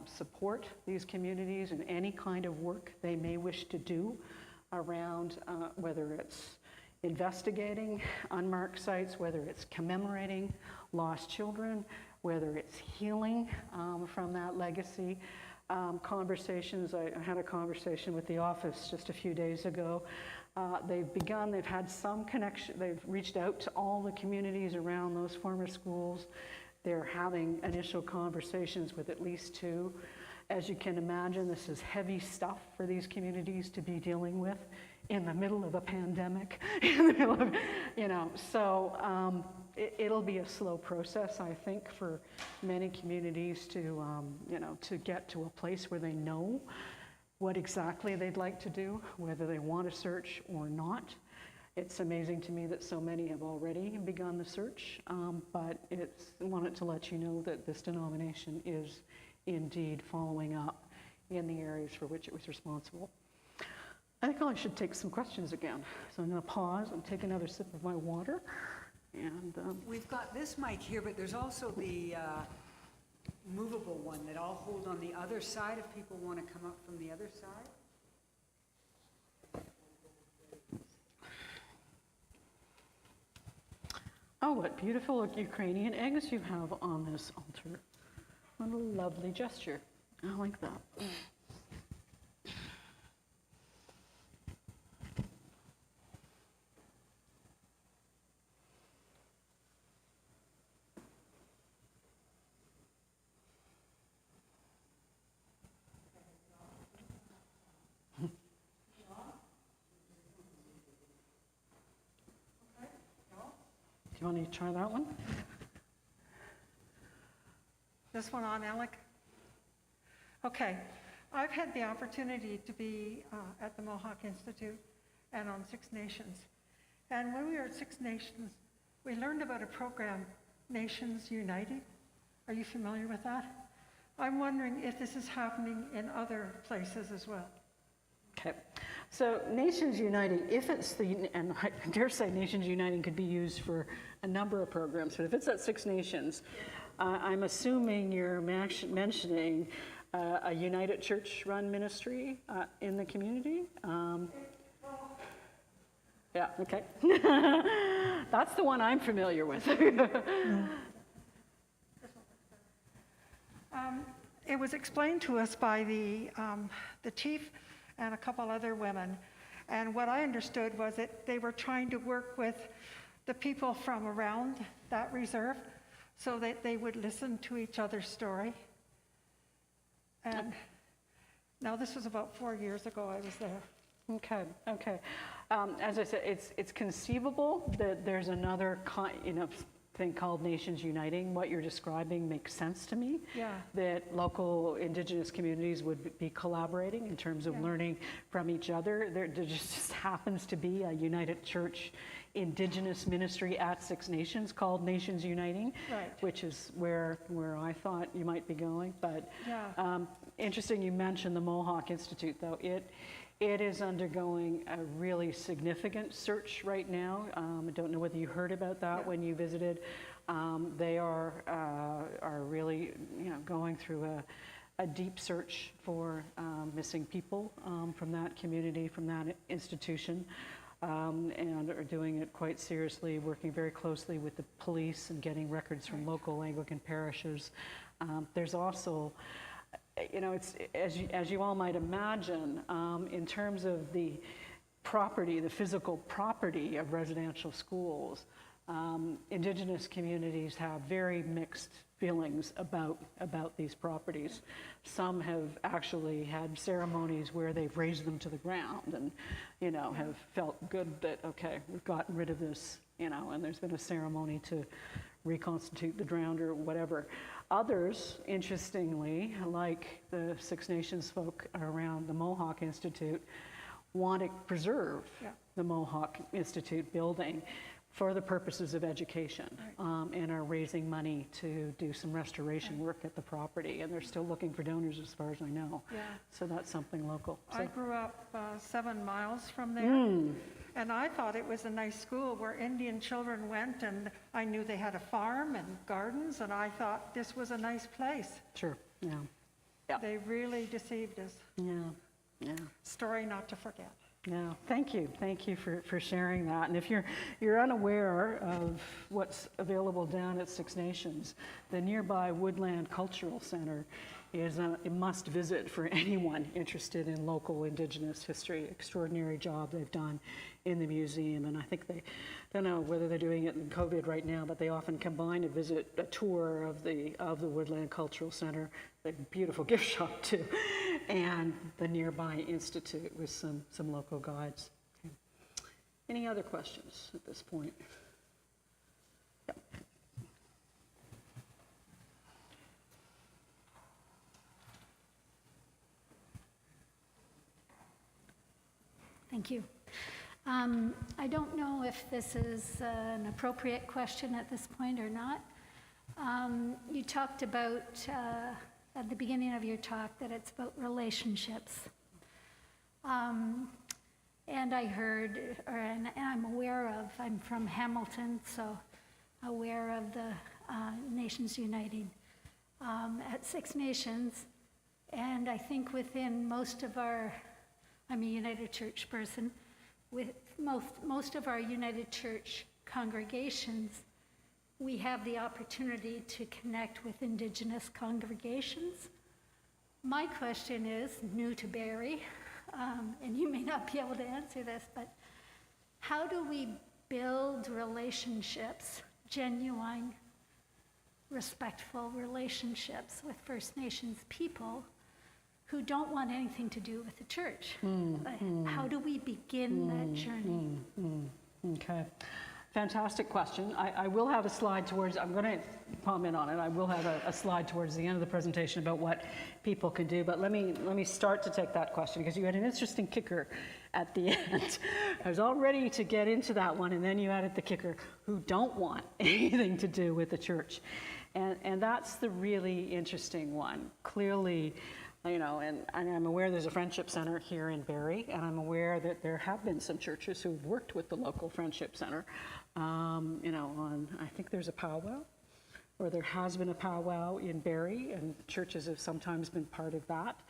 support these communities in any kind of work they may wish to do around whether it's investigating unmarked sites, whether it's commemorating lost children, whether it's healing from that legacy. Conversations, I had a conversation with the office just a few days ago. They've had some connection, they've reached out to all the communities around those former schools. They're having initial conversations with at least 2. As you can imagine, this is heavy stuff for these communities to be dealing with in the middle of a pandemic, so it'll be a slow process, I think, for many communities to get to a place where they know what exactly they'd like to do, whether they want to search or not. It's amazing to me that so many have already begun the search, but I wanted to let you know that this denomination is indeed following up in the areas for which it was responsible. I think I should take some questions again. So I'm going to pause and take another sip of my water. And We've got this mic here, but there's also the movable one that I'll hold on the other side if people want to come up from the other side. oh, what beautiful Ukrainian eggs you have on this altar. What a lovely gesture. I like that. You want to try that one? This one on, Alec? Okay. I've had the opportunity to be at the Mohawk Institute and on Six Nations. And when we were at Six Nations, we learned about a program, Nations United. Are you familiar with that? I'm wondering if this is happening in other places as well. Okay. So Nations United, if it's and I dare say Nations United could be used for a number of programs, but if it's at Six Nations, I'm assuming you're mentioning a United Church-run ministry in the community. Yeah, okay. That's the one I'm familiar with. It was explained to us by the chief and a couple other women. And what I understood was that they were trying to work with the people from around that reserve so that they would listen to each other's story. And now this was about 4 years ago I was there. Okay. As I said, it's conceivable that there's another thing called Nations Uniting. What you're describing makes sense to me. Yeah. That local Indigenous communities would be collaborating in terms of learning from each other. There just happens to be a United Church Indigenous ministry at Six Nations called Nations Uniting, Right. which is where I thought you might be going. But Yeah. interesting you mentioned the Mohawk Institute, though. It is undergoing a really significant search right now. I don't know whether you heard about that when you visited. They are really, going through a deep search for missing people from that community, from that institution, and are doing it quite seriously, working very closely with the police and getting records from local Anglican parishes. There's also, it's as you all might imagine, in terms of the property, the physical property of residential schools, Indigenous communities have very mixed feelings about these properties. Some have actually had ceremonies where they've raised them to the ground and, have felt good that, okay, we've gotten rid of this, and there's been a ceremony to reconstitute the ground or whatever. Others, interestingly, like the Six Nations folk around the Mohawk Institute, want to preserve the Mohawk Institute building for the purposes of education, and are raising money to do some restoration work at the property. And they're still looking for donors as far as I know. Yeah. So that's something local. I grew up 7 miles from there, and I thought it was a nice school where Indian children went, and I knew they had a farm and gardens, and I thought this was a nice place. Sure, yeah. They really deceived us. Yeah. Story not to forget. Yeah, thank you for sharing that. And if you're unaware of what's available down at Six Nations, the nearby Woodland Cultural Center is a must visit for anyone interested in local Indigenous history. Extraordinary job they've done in the museum, and I think I don't know whether they're doing it in COVID right now, but they often combine a tour of the Woodland Cultural Center, a beautiful gift shop too, and the nearby institute with some local guides. Okay. Any other questions at this point? Yep. Thank you. I don't know if this is an appropriate question at this point or not. You talked about, at the beginning of your talk, that it's about relationships. And I heard, and I'm aware of, I'm from Hamilton, so aware of the Nations Uniting at Six Nations. And I think within most of our, I'm a United Church person, with most of our United Church congregations, we have the opportunity to connect with Indigenous congregations. My question is, new to Barrie, and you may not be able to answer this, but how do we build relationships, genuine, respectful relationships with First Nations people who don't want anything to do with the church? How do we begin that journey? Okay. Fantastic question. I will have a slide towards, I'm going to comment on it. I will have a slide towards the end of the presentation about what people can do, but let me start to take that question because you had an interesting kicker at the end. I was all ready to get into that one, and then you added the kicker, who don't want anything to do with the church. And that's the really interesting one. Clearly, and I'm aware there's a Friendship Center here in Barrie, and I'm aware that there have been some churches who've worked with the local Friendship Center, I think there's a powwow, or there has been a powwow in Barrie, and churches have sometimes been part of that,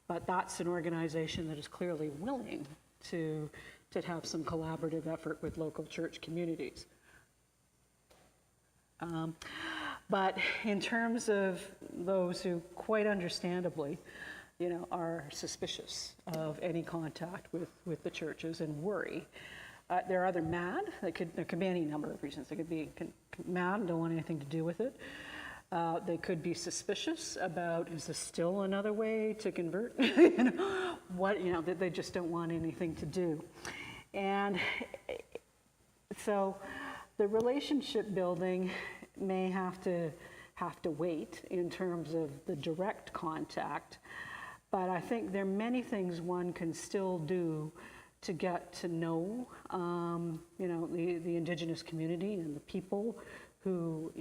but that's an organization that is clearly willing to have some collaborative effort with local church communities. But in terms of those who quite understandably, are suspicious of any contact with the churches and worry, there are other mad. There could be any number of reasons. They could be mad and don't want anything to do with it. They could be suspicious about, is this still another way to convert? That they just don't want anything to do. And so the relationship building may have to wait in terms of the direct contact, but I think there are many things one can still do to get to know, the Indigenous community and the people who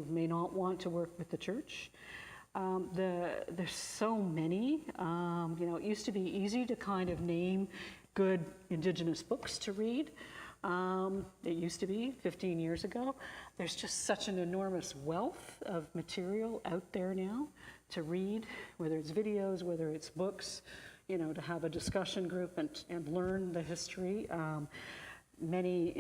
may not want to work with the church. There's so many. It used to be easy to kind of name good Indigenous books to read. It used to be 15 years ago. There's just such an enormous wealth of material out there now to read, whether it's videos, whether it's books, to have a discussion group and learn the history. Many,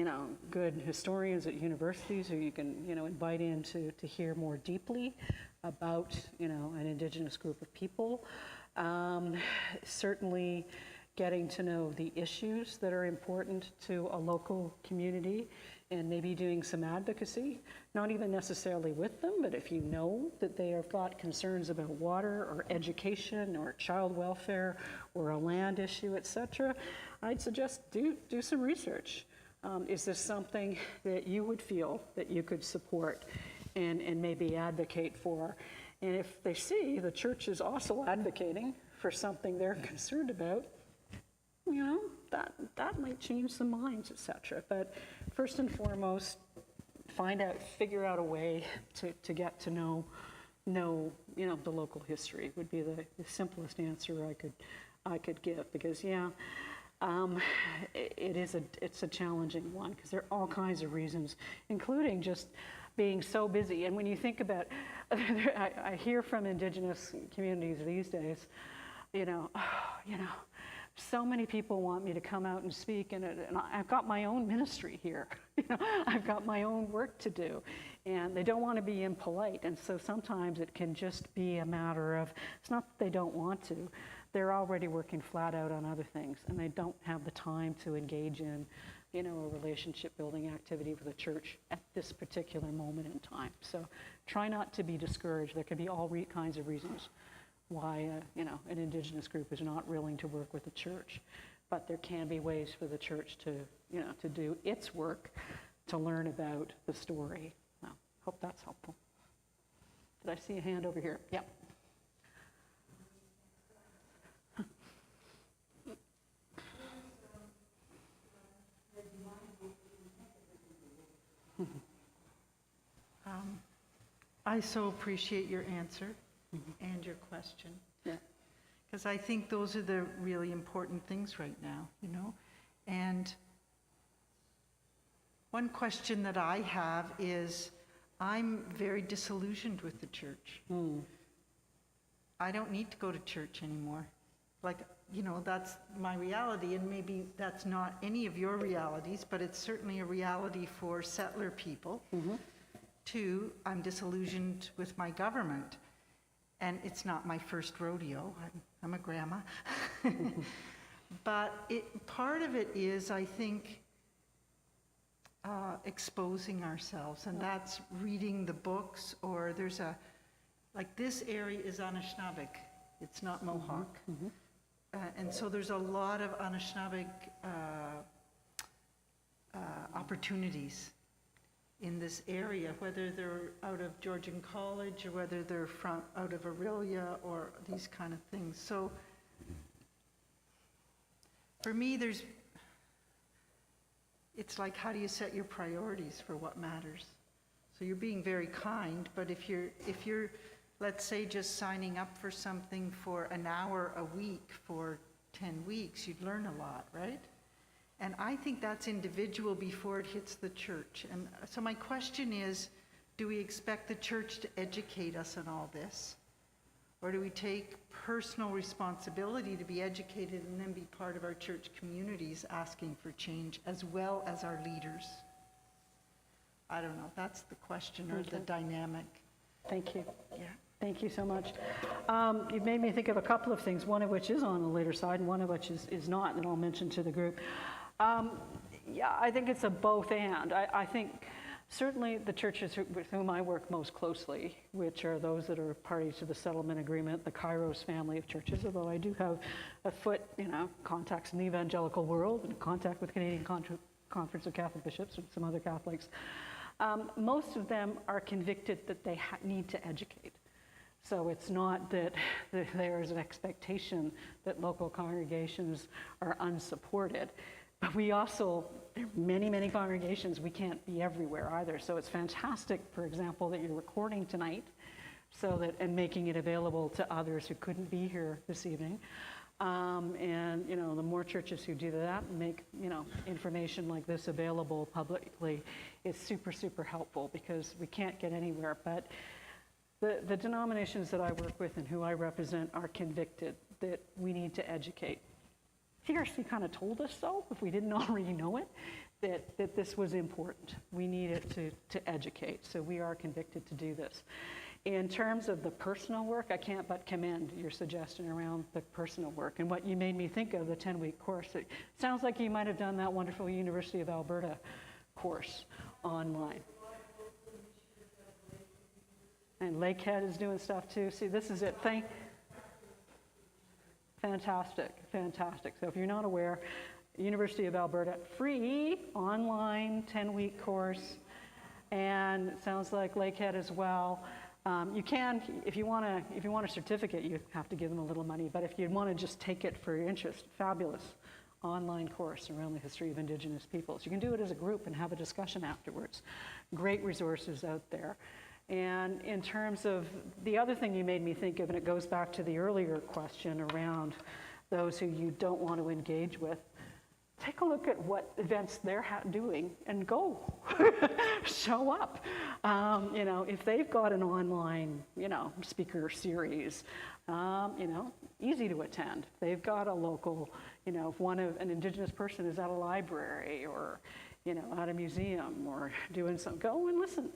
good historians at universities who you can, invite in to hear more deeply about, an Indigenous group of people. Certainly getting to know the issues that are important to a local community and maybe doing some advocacy, not even necessarily with them, but if you know that they have got concerns about water or education or child welfare or a land issue, etc., I'd suggest do some research. Is this something that you would feel that you could support and maybe advocate for? And if they see the church is also advocating for something they're concerned about, that might change some minds, etc. But first and foremost, figure out a way to get to know, the local history would be the simplest answer I could give, because it's a challenging one, because there are all kinds of reasons, including just being so busy. And when you think about, I hear from Indigenous communities these days, so many people want me to come out and speak, and I've got my own ministry here. I've got my own work to do, and they don't want to be impolite. And so sometimes it can just be a matter of, it's not that they don't want to, they're already working flat out on other things, and they don't have the time to engage in, a relationship building activity with the church at this particular moment in time. So try not to be discouraged. There can be all kinds of reasons why an Indigenous group is not willing to work with the church, but there can be ways for the church to to do its work, to learn about the story. Well, hope that's helpful. Did I see a hand over here? Yep. I so appreciate your answer and your question. Yeah. Because I think those are the really important things right now, And one question that I have is, I'm very disillusioned with the church. I don't need to go to church anymore. That's my reality, and maybe that's not any of your realities, but it's certainly a reality for settler people. Two, I'm disillusioned with my government. And it's not my first rodeo. I'm a grandma. But part of it is, I think, exposing ourselves. And that's reading the books, or there's this area is Anishinaabe. It's not Mohawk. And so there's a lot of Anishinaabe opportunities in this area, whether they're out of Georgian College or whether they're out of Aurelia or these kind of things. So for me, it's like, how do you set your priorities for what matters? So you're being very kind, but if you're, let's say, just signing up for something for an hour a week for 10 weeks, you'd learn a lot, right? And I think that's individual before it hits the church. And so my question is, do we expect the church to educate us on all this? Or do we take personal responsibility to be educated and then be part of our church communities asking for change, as well as our leaders? I don't know, that's the question or the dynamic. Thank you. Yeah. Thank you so much. You've made me think of a couple of things, one of which is on the later side and one of which is not, and I'll mention to the group. Yeah, I think it's a both and. I think certainly the churches with whom I work most closely, which are those that are party to the settlement agreement, the Kairos family of churches, although I do have a foot, contacts in the evangelical world and contact with Canadian Conference of Catholic Bishops and some other Catholics. Most of them are convicted that they need to educate. So it's not that there is an expectation that local congregations are unsupported, but we also, there are many, many congregations, we can't be everywhere either. So it's fantastic, for example, that you're recording tonight and making it available to others who couldn't be here this evening. And the more churches who do that and make information like this available publicly is super, super helpful, because we can't get anywhere. But the denominations that I work with and who I represent are convicted that we need to educate. TRC kind of told us so, if we didn't already know it, that this was important. We needed to educate, so we are convicted to do this. In terms of the personal work, I can't but commend your suggestion around the personal work. And what you made me think of, the 10-week course, it sounds like you might have done that wonderful University of Alberta course online. And Lakehead is doing stuff too. See, this is it. Fantastic, fantastic. So if you're not aware, University of Alberta, free online 10-week course, and it sounds like Lakehead as well. You can, if you want a certificate, you have to give them a little money. But if you want to just take it for your interest, fabulous online course around the history of Indigenous peoples. You can do it as a group and have a discussion afterwards. Great resources out there. And in terms of the other thing you made me think of, and it goes back to the earlier question around those who you don't want to engage with, take a look at what events they're doing and go. Show up. If they've got an online, speaker series, easy to attend. If they've got a local, if an Indigenous person is at a library or, at a museum or doing something, go and listen.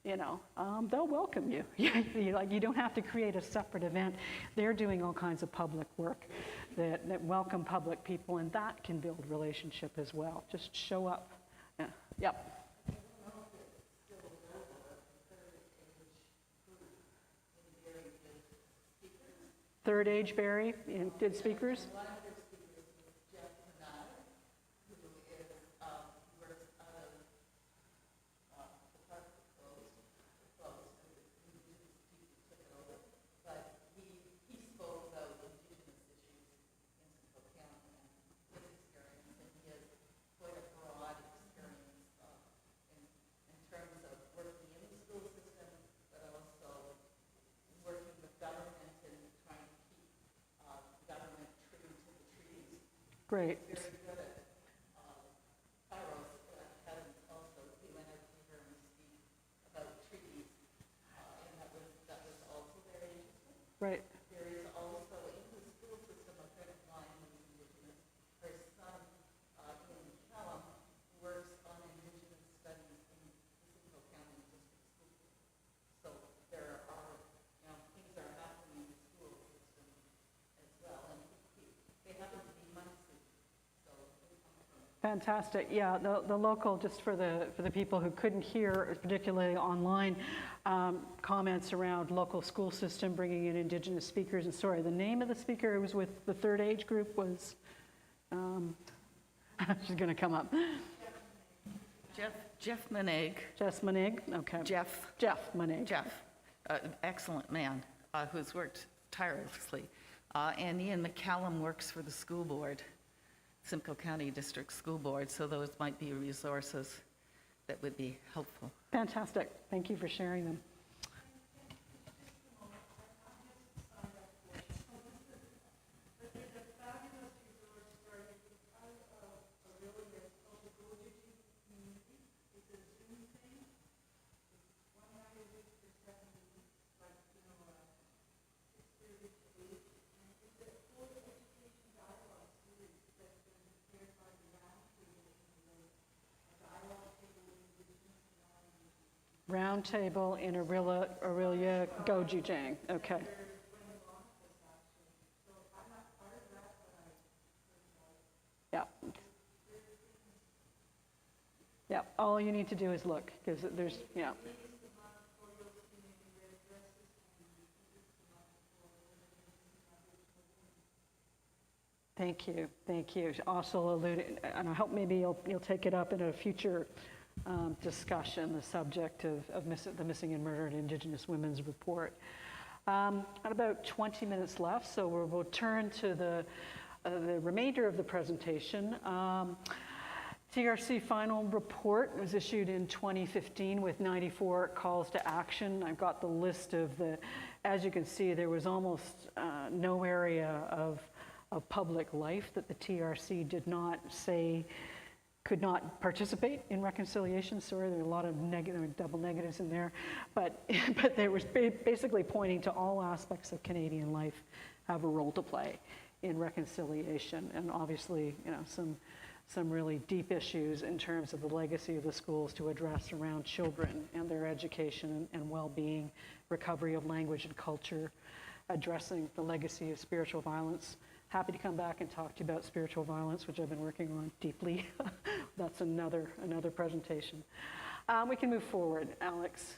They'll welcome you. You don't have to create a separate event. They're doing all kinds of public work that welcome public people, and that can build relationship as well. Just show up. Yeah. Yep. Third age Barry, did speakers? Great. Right. There is also in the school system a friend of mine who's Indigenous. Her son in Callum works on Indigenous studies in the Simcoe County District School System. So there are, things are happening in the school system as well, and they happen to be monthly. So they come from. Fantastic. Yeah, the local, just for the people who couldn't hear, particularly online, comments around local school system, bringing in Indigenous speakers. And sorry, the name of the speaker who was with the third age group was, she's going to come up. Jeff Monig. Jeff Monig, okay. Jeff Monig. Jeff, excellent man, who's worked tirelessly. And Ian McCallum works for the school board, Simcoe County District School Board, so those might be resources that would be helpful. Fantastic. Thank you for sharing them. roundtable in Aurelia Gojujang. Okay. Yeah. Yeah, all you need to do is look, because there's, yeah. Thank you, thank you. Also alluded, and I hope maybe you'll take it up in a future discussion, the subject of the Missing and Murdered Indigenous Women's Report. Got about 20 minutes left, so we'll turn to the remainder of the presentation. TRC final report was issued in 2015 with 94 calls to action. I've got the list of as you can see, there was almost no area of public life that the TRC did not say could not participate in reconciliation. Sorry, there are a lot of double negatives in there, but they were basically pointing to all aspects of Canadian life have a role to play in reconciliation, and obviously, some really deep issues in terms of the legacy of the schools to address around children and their education and well-being, recovery of language and culture, addressing the legacy of spiritual violence. Happy to come back and talk to you about spiritual violence, which I've been working on deeply. That's another presentation. We can move forward, Alex.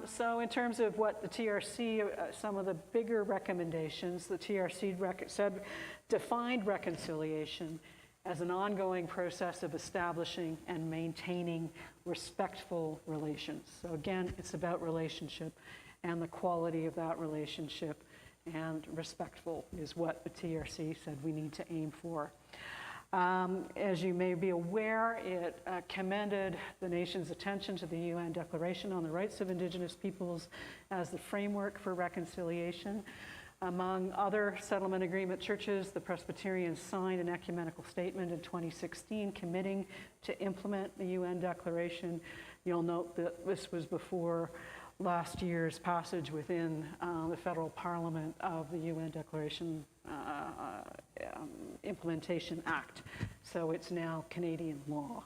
So in terms of what the TRC, some of the bigger recommendations, the TRC defined reconciliation as an ongoing process of establishing and maintaining respectful relations. So again, it's about relationship and the quality of that relationship, and respectful is what the TRC said we need to aim for. As you may be aware, it commended the nation's attention to the UN Declaration on the Rights of Indigenous Peoples as the framework for reconciliation. Among other settlement agreement churches, the Presbyterian signed an ecumenical statement in 2016 committing to implement the UN Declaration. You'll note that this was before last year's passage within the federal parliament of the UN Declaration Implementation Act. So it's now Canadian law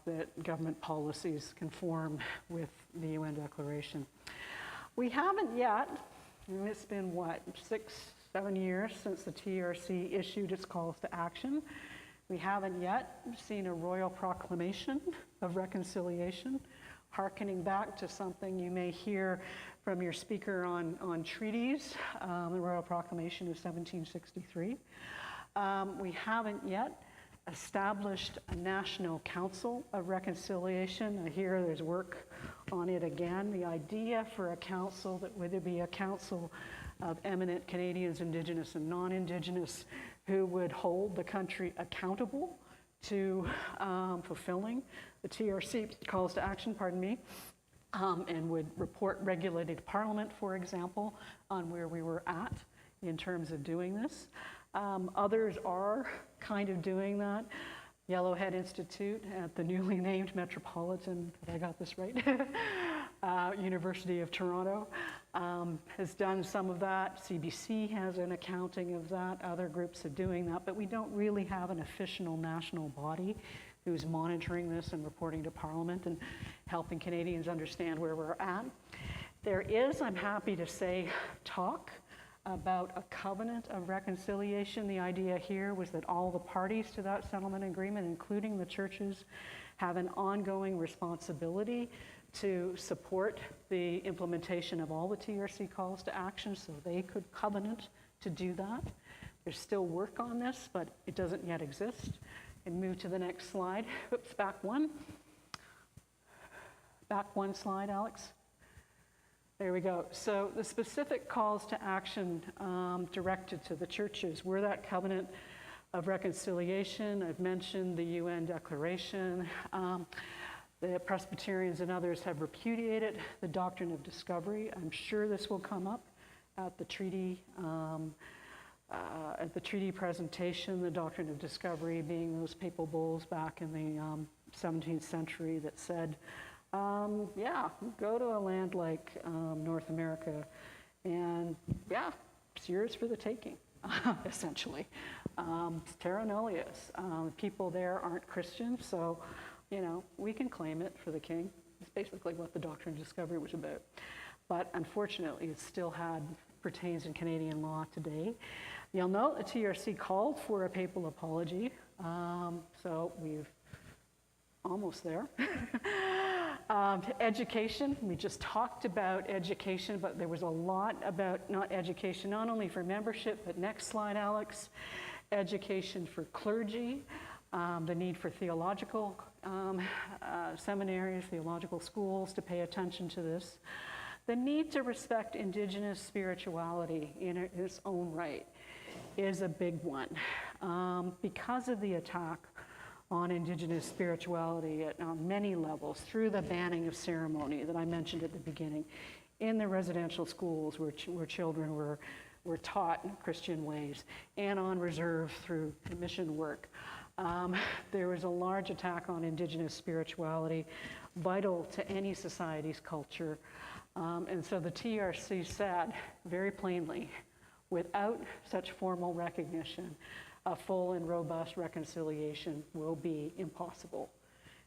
that government policies conform with the UN Declaration. We haven't yet, and it's been what, 6-7 years since the TRC issued its calls to action. We haven't yet seen a royal proclamation of reconciliation, hearkening back to something you may hear from your speaker on treaties, the Royal Proclamation of 1763. We haven't yet established a National Council of Reconciliation. I hear there's work on it again. The idea for a council that would be a council of eminent Canadians, Indigenous and non-Indigenous, who would hold the country accountable to fulfilling the TRC calls to action, and would report regulated Parliament, for example, on where we were at in terms of doing this. Others are kind of doing that. Yellowhead Institute at the newly named Metropolitan, if I got this right, University of Toronto, has done some of that. CBC has an accounting of that. Other groups are doing that, but we don't really have an official national body who's monitoring this and reporting to Parliament and helping Canadians understand where we're at. There is, I'm happy to say, talk about a covenant of reconciliation. The idea here was that all the parties to that settlement agreement, including the churches, have an ongoing responsibility to support the implementation of all the TRC calls to action, so they could covenant to do that. There's still work on this, but it doesn't yet exist. And move to the next slide. Oops, back one. Back one slide, Alex. There we go. So the specific calls to action directed to the churches were that covenant of reconciliation. I've mentioned the UN Declaration. The Presbyterians and others have repudiated the Doctrine of Discovery. I'm sure this will come up at the treaty presentation, the Doctrine of Discovery being those papal bulls back in the 17th century that said, yeah, go to a land like North America and yeah, it's yours for the taking, essentially. Terra nullius. People there aren't Christians, so, we can claim it for the king. basically what the Doctrine of Discovery was about. But unfortunately, it still pertains in Canadian law today. You'll note the TRC called for a papal apology, so we've almost there. Education, we just talked about education, but there was a lot about education, not only for membership, but next slide, Alex, education for clergy, the need for theological seminaries, theological schools to pay attention to this, the need to respect Indigenous spirituality in its own right is a big one. Because of the attack on Indigenous spirituality on many levels, through the banning of ceremony that I mentioned at the beginning, in the residential schools where children were taught Christian ways, and on reserve through mission work. There was a large attack on Indigenous spirituality, vital to any society's culture. And so the TRC said very plainly, without such formal recognition, a full and robust reconciliation will be impossible.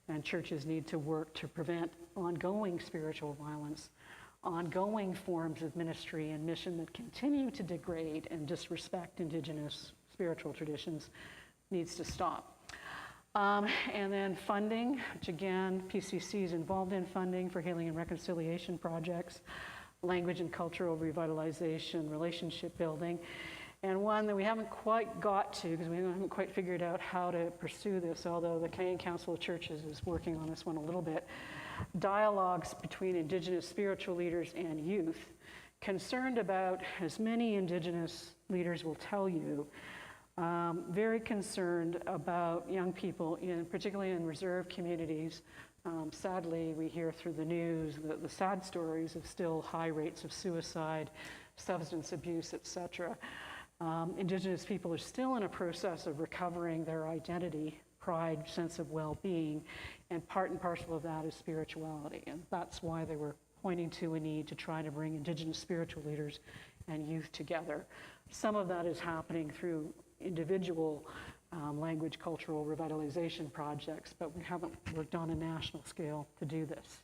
And churches need to work to prevent ongoing spiritual violence, ongoing forms of ministry and mission that continue to degrade and disrespect Indigenous spiritual traditions needs to stop. And then funding, which again, PCC is involved in funding for healing and reconciliation projects, language and cultural revitalization, relationship building, and one that we haven't quite got to because we haven't quite figured out how to pursue this, although the Canadian Council of Churches is working on this one a little bit, dialogues between Indigenous spiritual leaders and youth, concerned about, as many Indigenous leaders will tell you, very concerned about young people, particularly in reserve communities. Sadly, we hear through the news the sad stories of still high rates of suicide, substance abuse, etc. Indigenous people are still in a process of recovering their identity, pride, sense of well-being, and part and parcel of that is spirituality. And that's why they were pointing to a need to try to bring Indigenous spiritual leaders and youth together. Some of that is happening through individual language cultural revitalization projects, but we haven't worked on a national scale to do this.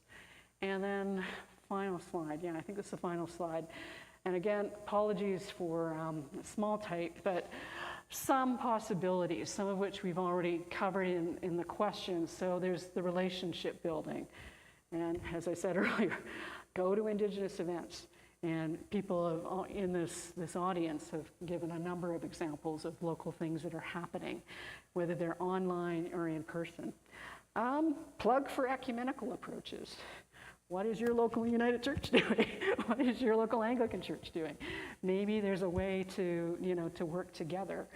And then final slide, I think this is the final slide. And again, apologies for small type, but some possibilities, some of which we've already covered in the questions. So there's the relationship building. And as I said earlier, go to Indigenous events. And people in this audience have given a number of examples of local things that are happening, whether they're online or in person. Plug for ecumenical approaches. What is your local United Church doing? What is your local Anglican Church doing? Maybe there's a way to work together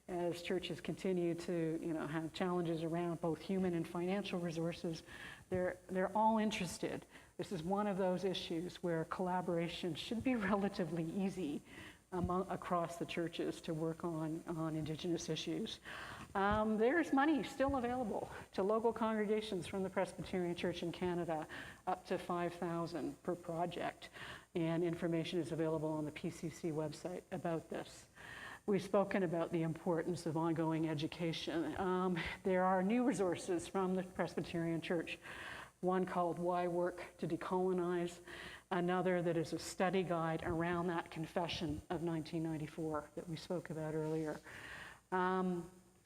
as churches continue to, have challenges around both human and financial resources. They're all interested. This is one of those issues where collaboration should be relatively easy across the churches to work on Indigenous issues. There's money still available to local congregations from the Presbyterian Church in Canada, up to $5,000 per project, and information is available on the PCC website about this. We've spoken about the importance of ongoing education. There are new resources from the Presbyterian Church, one called Why Work to Decolonize, another that is a study guide around that confession of 1994 that we spoke about earlier.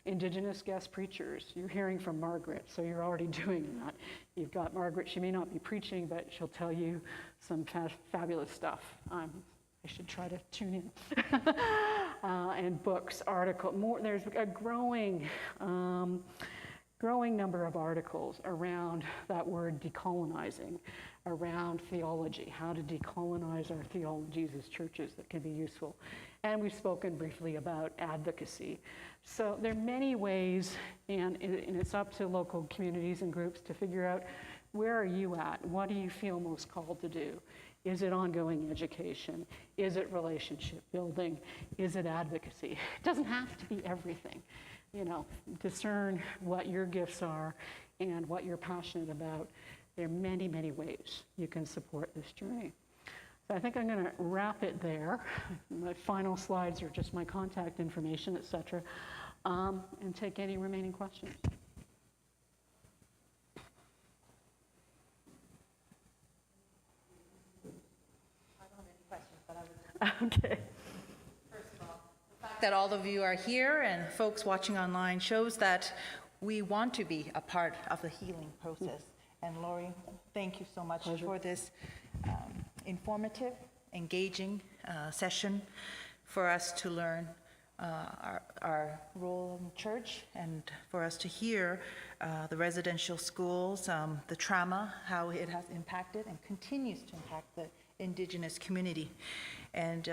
Indigenous guest preachers, you're hearing from Margaret, so you're already doing that. You've got Margaret, she may not be preaching, but she'll tell you some fabulous stuff. I should try to tune in. And books, there's a growing number of articles around that word decolonizing, around theology, how to decolonize our theologies as churches that can be useful. And we've spoken briefly about advocacy. So there are many ways, and it's up to local communities and groups to figure out, where are you at? What do you feel most called to do? Is it ongoing education? Is it relationship building? Is it advocacy? It doesn't have to be everything. Discern what your gifts are and what you're passionate about. There are many, many ways you can support this journey. So I think I'm going to wrap it there. My final slides are just my contact information, et cetera, and take any remaining questions. Okay. That all of you are here and folks watching online shows that we want to be a part of the healing process. And Lori, thank you so much for this informative, engaging session for us to learn our role in church and for us to hear the residential schools, the trauma, how it has impacted and continues to impact the Indigenous community. And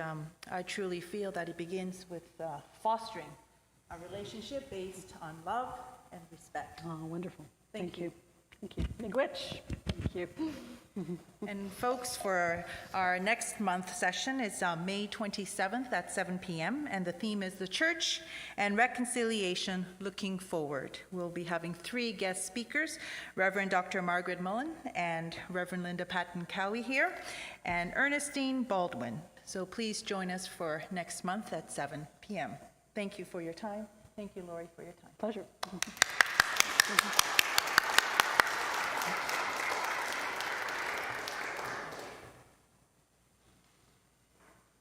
I truly feel that it begins with fostering a relationship based on love and respect. Oh, wonderful. Thank you. Thank you. Miigwech. Thank you. And folks, for our next month session is May 27th at 7 p.m. and the theme is the church and reconciliation looking forward. We'll be having 3 guest speakers, Reverend Dr. Margaret Mullen and Reverend Linda Patton Cowie here, and Ernestine Baldwin. So please join us for next month at 7 p.m. Thank you for your time. Thank you, Lori, for your time. Pleasure.